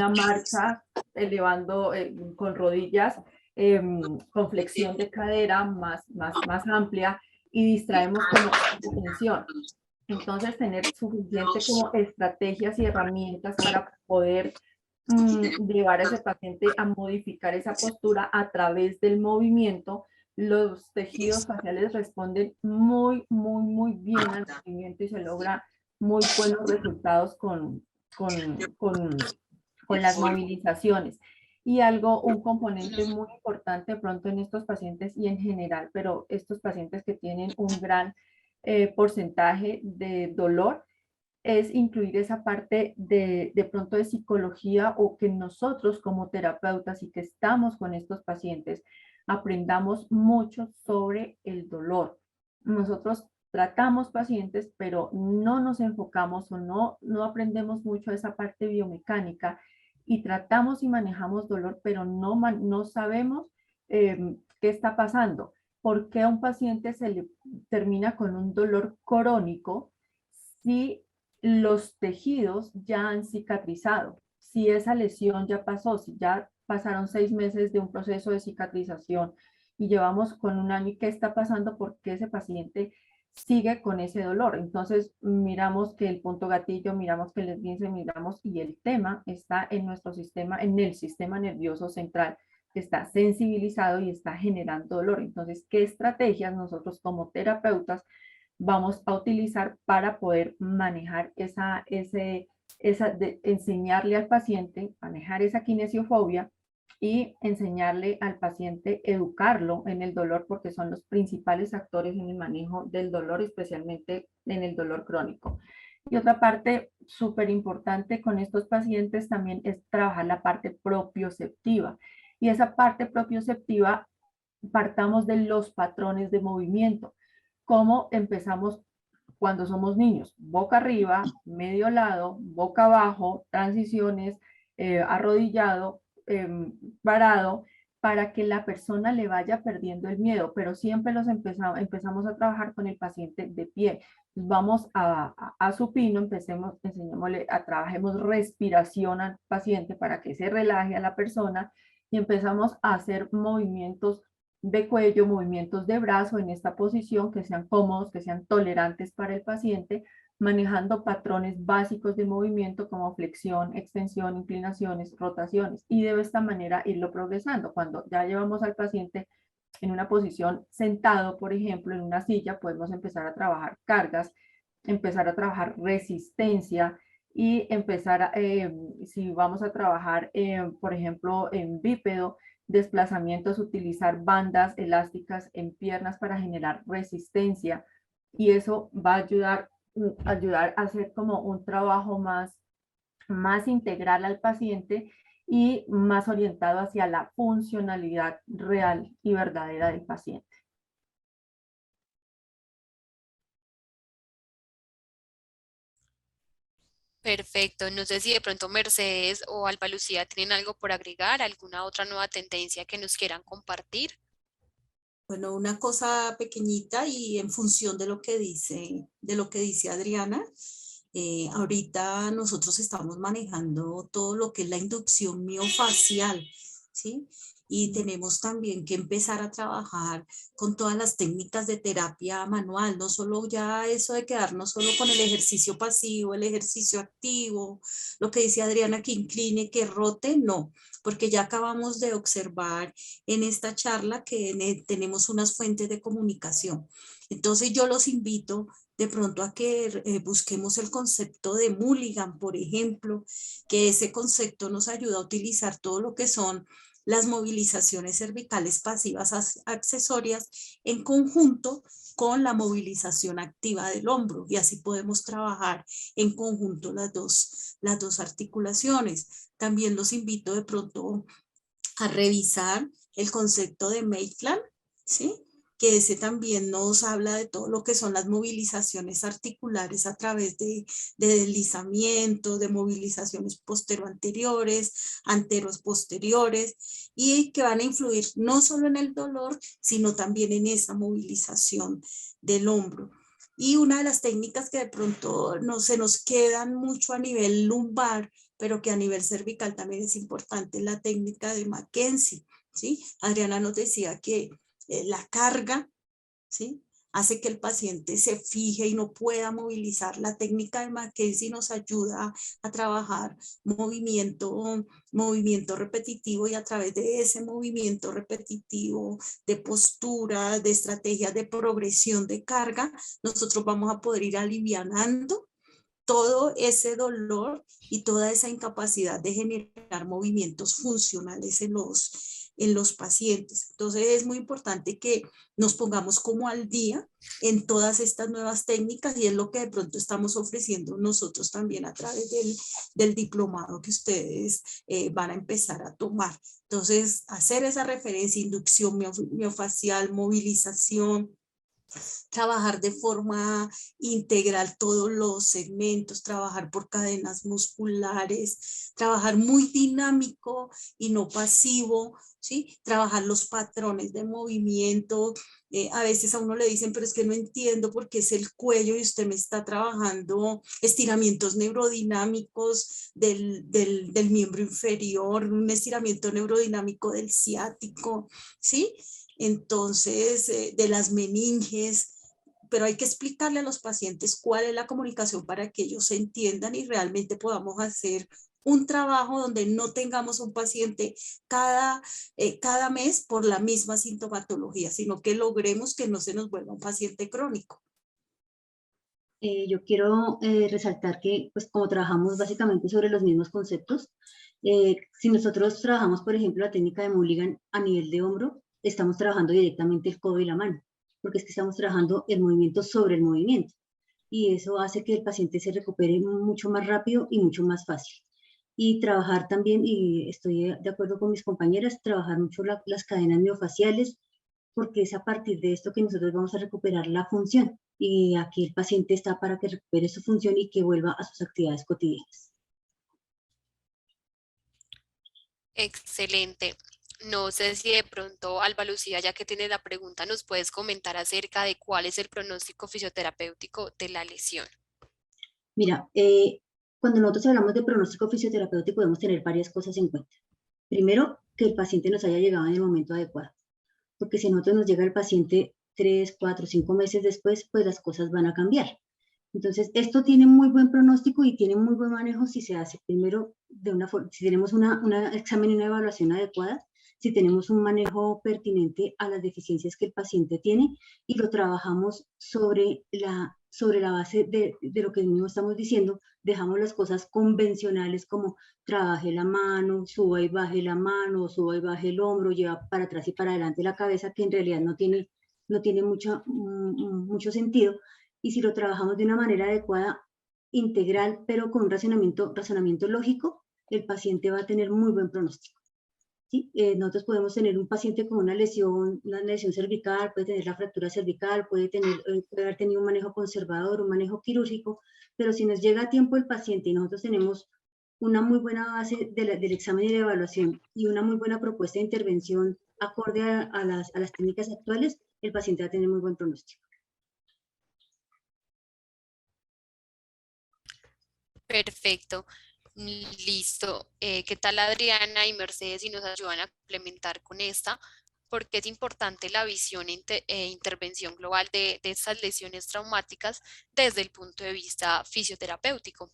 marcha elevando con rodillas, con flexión de cadera más amplia, y distraemos como la atención. Entonces, tener suficiente como estrategias y herramientas para poder llevar a ese paciente a modificar esa postura a través del movimiento. Los tejidos faciales responden muy bien al movimiento y se logra muy buenos resultados con las movilizaciones. Y un componente muy importante pronto en estos pacientes y en general, pero estos pacientes que tienen un gran porcentaje de dolor, es incluir esa parte de pronto de psicología, o que nosotros como terapeutas y que estamos con estos pacientes aprendamos mucho sobre el dolor. Nosotros tratamos pacientes, pero no nos enfocamos o no aprendemos mucho esa parte biomecánica y tratamos y manejamos dolor, pero no sabemos qué está pasando. ¿Por qué a un paciente se le termina con un dolor crónico si los tejidos ya han cicatrizado? Si esa lesión ya pasó, si ya pasaron 6 meses de un proceso de cicatrización y llevamos con 1 año, ¿y qué está pasando? ¿Por qué ese paciente sigue con ese dolor? Entonces miramos que el punto gatillo, miramos que el esguince, miramos, y el tema está en nuestro sistema, en el sistema nervioso central, que está sensibilizado y está generando dolor. Entonces, ¿qué estrategias nosotros como terapeutas vamos a utilizar para poder manejar enseñarle al paciente, manejar esa kinesiofobia y enseñarle al paciente, educarlo en el dolor, porque son los principales actores en el manejo del dolor, especialmente en el dolor crónico? Y otra parte súper importante con estos pacientes también es trabajar la parte propioceptiva. Y esa parte propioceptiva, partamos de los patrones de movimiento. ¿Cómo empezamos cuando somos niños? Boca arriba, medio lado, boca abajo, transiciones, arrodillado, parado, para que la persona le vaya perdiendo el miedo, pero siempre empezamos a trabajar con el paciente de pie. Vamos a supino, enseñémosle, trabajemos respiración al paciente para que se relaje a la persona, y empezamos a hacer movimientos de cuello, movimientos de brazo en esta posición que sean cómodos, que sean tolerantes para el paciente, manejando patrones básicos de movimiento como flexión, extensión, inclinaciones, rotaciones, y de esta manera irlo progresando. Cuando ya llevamos al paciente en una posición sentado, por ejemplo, en una silla, podemos empezar a trabajar cargas, empezar a trabajar resistencia y empezar, si vamos a trabajar, por ejemplo, en bípedo, desplazamientos, utilizar bandas elásticas en piernas para generar resistencia, y eso va a ayudar a hacer como un trabajo más integral al paciente y más orientado hacia la funcionalidad real y verdadera del paciente. Perfecto. No sé si de pronto Mercedes o Alba Lucía tienen algo por agregar, alguna otra nueva tendencia que nos quieran compartir. Bueno, una cosa pequeñita y en función de lo que dice Adriana, ahorita nosotros estamos manejando todo lo que es la inducción miofacial, ¿sí? Y tenemos también que empezar a trabajar con todas las técnicas de terapia manual, no solo ya eso de quedarnos solo con el ejercicio pasivo, el ejercicio activo, lo que dice Adriana, que incline, que rote, no, porque ya acabamos de observar en esta charla que tenemos unas fuentes de comunicación. Entonces yo los invito de pronto a que busquemos el concepto de Mulligan, por ejemplo, que ese concepto nos ayuda a utilizar todo lo que son las movilizaciones cervicales pasivas accesorias en conjunto con la movilización activa del hombro, y así podemos trabajar en conjunto las dos articulaciones. También los invito de pronto a revisar el concepto de Maitland, ¿sí? Que ese también nos habla de todo lo que son las movilizaciones articulares a través de deslizamiento, de movilizaciones posteroanteriores, anteros posteriores, y que van a influir no solo en el dolor, sino también en esa movilización del hombro. Y una de las técnicas que de pronto no se nos quedan mucho a nivel lumbar, pero que a nivel cervical también es importante, es la técnica de Mackenzie, ¿sí? Adriana nos decía que la carga, ¿sí?, hace que el paciente se fije y no pueda movilizar. La técnica de Mackenzie nos ayuda a trabajar movimiento repetitivo, y a través de ese movimiento repetitivo, de postura, de estrategias de progresión de carga, nosotros vamos a poder ir alivianando todo ese dolor y toda esa incapacidad de generar movimientos funcionales en los pacientes. Entonces es muy importante que nos pongamos como al día en todas estas nuevas técnicas y es lo que de pronto estamos ofreciendo nosotros también a través del diplomado que ustedes van a empezar a tomar. Entonces, hacer esa referencia, inducción miofacial, movilización, trabajar de forma integral todos los segmentos, trabajar por cadenas musculares, trabajar muy dinámico y no pasivo, ¿sí? Trabajar los patrones de movimiento. A veces a uno le dicen, pero es que no entiendo por qué es el cuello y usted me está trabajando estiramientos neurodinámicos del miembro inferior, un estiramiento neurodinámico del ciático, ¿sí? Entonces, de las meninges, pero hay que explicarle a los pacientes cuál es la comunicación para que ellos se entiendan y realmente podamos hacer un trabajo donde no tengamos un paciente cada mes por la misma sintomatología, sino que logremos que no se nos vuelva un paciente crónico. Yo quiero resaltar que, pues, como trabajamos básicamente sobre los mismos conceptos, si nosotros trabajamos, por ejemplo, la técnica de Mulligan a nivel de hombro, estamos trabajando directamente el codo y la mano, porque es que estamos trabajando el movimiento sobre el movimiento, y eso hace que el paciente se recupere mucho más rápido y mucho más fácil. Y trabajar también, y estoy de acuerdo con mis compañeras, trabajar mucho las cadenas miofaciales, porque es a partir de esto que nosotros vamos a recuperar la función. Y aquí el paciente está para que recupere su función y que vuelva a sus actividades cotidianas. Excelente. No sé si de pronto, Alba Lucía, ya que tienes la pregunta, nos puedes comentar acerca de cuál es el pronóstico fisioterapéutico de la lesión. Mira, cuando nosotros hablamos de pronóstico fisioterapéutico debemos tener varias cosas en cuenta. Primero, que el paciente nos haya llegado en el momento adecuado, porque si a nosotros nos llega el paciente 3, 4, 5 meses después, pues las cosas van a cambiar. Entonces, esto tiene muy buen pronóstico y tiene muy buen manejo si se hace primero si tenemos un examen y una evaluación adecuada, si tenemos un manejo pertinente a las deficiencias que el paciente tiene y lo trabajamos sobre la base de lo que mismo estamos diciendo, dejamos las cosas convencionales como trabaje la mano, suba y baje la mano, suba y baje el hombro, lleva para atrás y para adelante la cabeza, que en realidad no tiene mucho sentido. Y si lo trabajamos de una manera adecuada, integral, pero con un razonamiento lógico, el paciente va a tener muy buen pronóstico. ¿Sí? Nosotros podemos tener un paciente con una lesión cervical, puede tener la fractura cervical, puede haber tenido un manejo conservador, un manejo quirúrgico, pero si nos llega a tiempo el paciente y nosotros tenemos una muy buena base del examen y de la evaluación y una muy buena propuesta de intervención acorde a las técnicas actuales, el paciente va a tener muy buen pronóstico. Perfecto. Listo. ¿Qué tal Adriana y Mercedes si nos ayudan a complementar con esta? Porque es importante la visión e intervención global de estas lesiones traumáticas desde el punto de vista fisioterapéutico.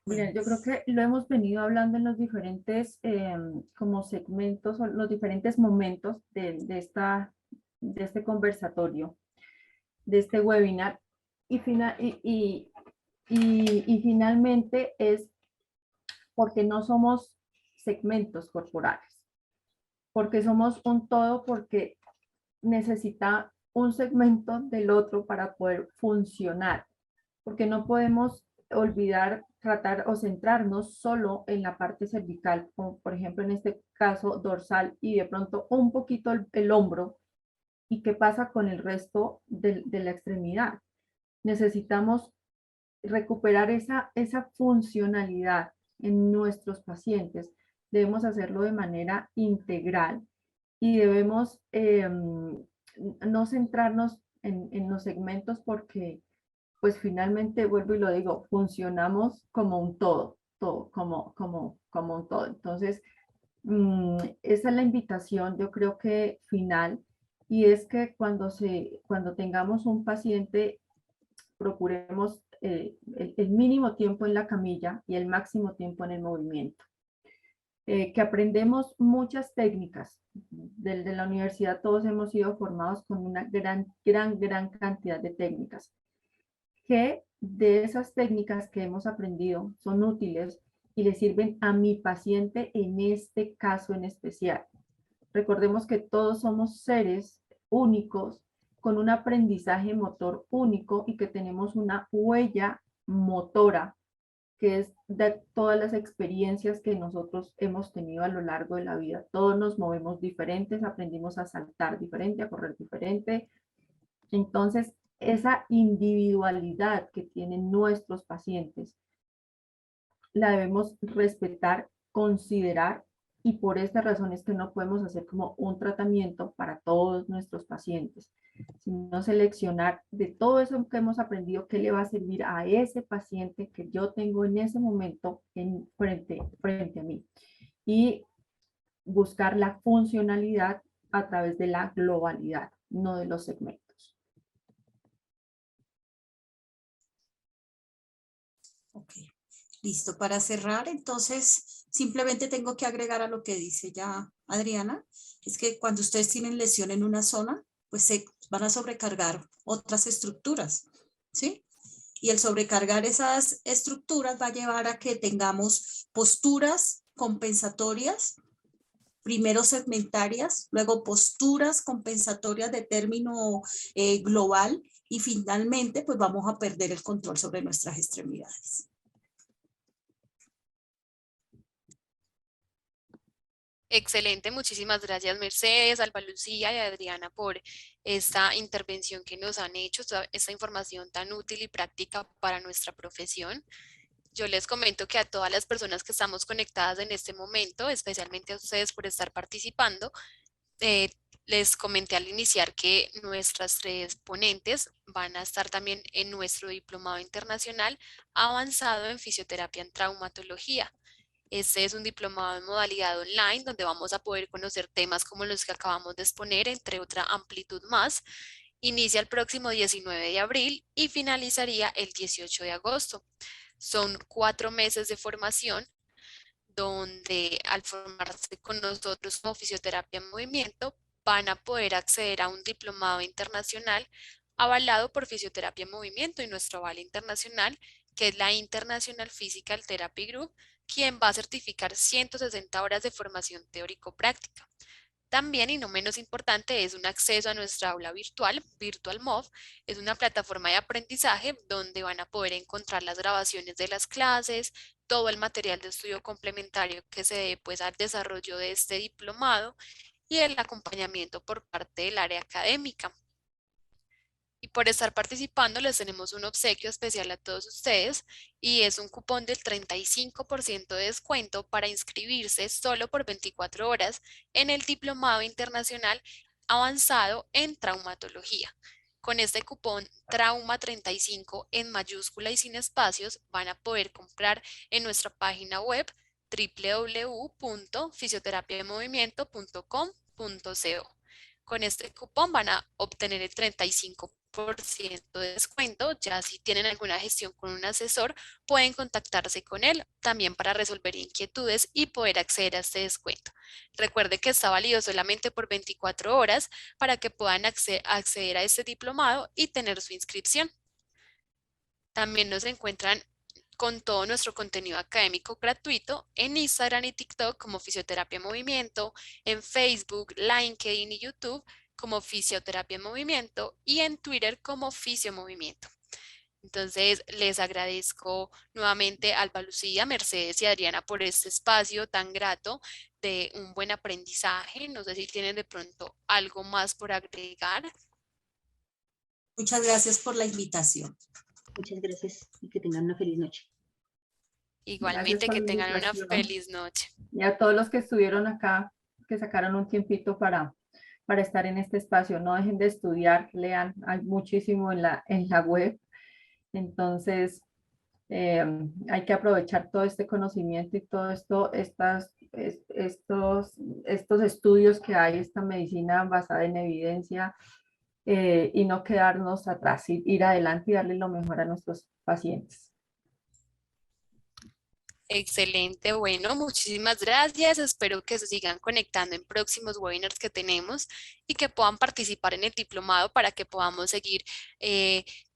Mira, yo creo que lo hemos venido hablando en los diferentes como segmentos o los diferentes momentos de este conversatorio, de este webinar. Y finalmente es porque no somos segmentos corporales, porque somos un todo, porque necesita un segmento del otro para poder funcionar, porque no podemos olvidar, tratar o centrarnos solo en la parte cervical, como por ejemplo en este caso dorsal y de pronto un poquito el hombro, y qué pasa con el resto de la extremidad. Necesitamos recuperar esa funcionalidad en nuestros pacientes. Debemos hacerlo de manera integral y debemos no centrarnos en los segmentos porque pues finalmente, vuelvo y lo digo, funcionamos como un todo, como un todo. Entonces, esa es la invitación, yo creo que final, y es que cuando tengamos un paciente, procuremos el mínimo tiempo en la camilla y el máximo tiempo en el movimiento. Que aprendemos muchas técnicas. Desde la universidad todos hemos sido formados con una gran cantidad de técnicas. Que de esas técnicas que hemos aprendido son útiles y le sirven a mi paciente en este caso en especial. Recordemos que todos somos seres únicos con un aprendizaje motor único y que tenemos una huella motora que es de todas las experiencias que nosotros hemos tenido a lo largo de la vida. Todos nos movemos diferentes, aprendimos a saltar diferente, a correr diferente. Entonces, esa individualidad que tienen nuestros pacientes la debemos respetar, considerar, y por esta razón es que no podemos hacer como un tratamiento para todos nuestros pacientes, sino seleccionar de todo eso que hemos aprendido qué le va a servir a ese paciente que yo tengo en ese momento frente a mí, y buscar la funcionalidad a través de la globalidad, no de los segmentos. Ok, listo. Para cerrar, entonces, simplemente tengo que agregar a lo que dice ya Adriana, es que cuando ustedes tienen lesión en una zona, pues se van a sobrecargar otras estructuras, ¿sí? Y el sobrecargar esas estructuras va a llevar a que tengamos posturas compensatorias, primero segmentarias, luego posturas compensatorias de término global, y finalmente pues vamos a perder el control sobre nuestras extremidades. Excelente, muchísimas gracias Mercedes, Alba Lucía y Adriana por esta intervención que nos han hecho, esta información tan útil y práctica para nuestra profesión. Yo les comento que a todas las personas que estamos conectadas en este momento, especialmente a ustedes por estar participando, les comenté al iniciar que nuestras 3 ponentes van a estar también en nuestro diplomado internacional avanzado en fisioterapia en traumatología. Este es un diplomado en modalidad online donde vamos a poder conocer temas como los que acabamos de exponer, entre otra amplitud más. Inicia el próximo 19 de abril y finalizaría el 18 de agosto. Son 4 meses de formación donde al formarse con nosotros como fisioterapia en movimiento van a poder acceder a un diplomado internacional avalado por Fisioterapia en Movimiento y nuestro aval internacional, que es la International Physical Therapy Group, quien va a certificar 160 horas de formación teórico-práctica. También, y no menos importante, es un acceso a nuestra aula virtual, VirtualMOV. Es una plataforma de aprendizaje donde van a poder encontrar las grabaciones de las clases, todo el material de estudio complementario que se dé pues, al desarrollo de este diplomado y el acompañamiento por parte del área académica. Y por estar participando les tenemos un obsequio especial a todos ustedes y es un cupón del 35% de descuento para inscribirse solo por 24 horas en el Diplomado Internacional Avanzado en Traumatología. Con este cupón TRAUMA35 en mayúscula y sin espacios van a poder comprar en nuestra página web www.fisioterapiademovimiento.com.co. Con este cupón van a obtener el 35% de descuento. Ya si tienen alguna gestión con un asesor, pueden contactarse con él también para resolver inquietudes y poder acceder a este descuento. Recuerde que está válido solamente por 24 horas para que puedan acceder a este diplomado y tener su inscripción. También nos encuentran con todo nuestro contenido académico gratuito en Instagram y TikTok como Fisioterapia en Movimiento, en Facebook, LinkedIn y YouTube como Fisioterapia en Movimiento y en Twitter como Fisio Movimiento. Entonces, les agradezco nuevamente a Alba Lucía, Mercedes y Adriana por este espacio tan grato de un buen aprendizaje. No sé si tienen de pronto algo más por agregar. Muchas gracias por la invitación. Muchas gracias y que tengan una feliz noche. Igualmente, que tengan una feliz noche. Y a todos los que estuvieron acá, que sacaron un tiempito para estar en este espacio, no dejen de estudiar, lean, hay muchísimo en la web. Entonces, hay que aprovechar todo este conocimiento y todo esto, estos estudios que hay, esta medicina basada en evidencia, y no quedarnos atrás, ir adelante y darle lo mejor a nuestros pacientes. Excelente, bueno, muchísimas gracias. Espero que se sigan conectando en próximos webinars que tenemos y que puedan participar en el diplomado para que podamos seguir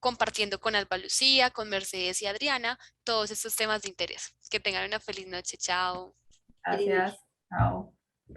compartiendo con Alba Lucía, con Mercedes y Adriana todos estos temas de interés. Que tengan una feliz noche. Chao. Gracias. Chao.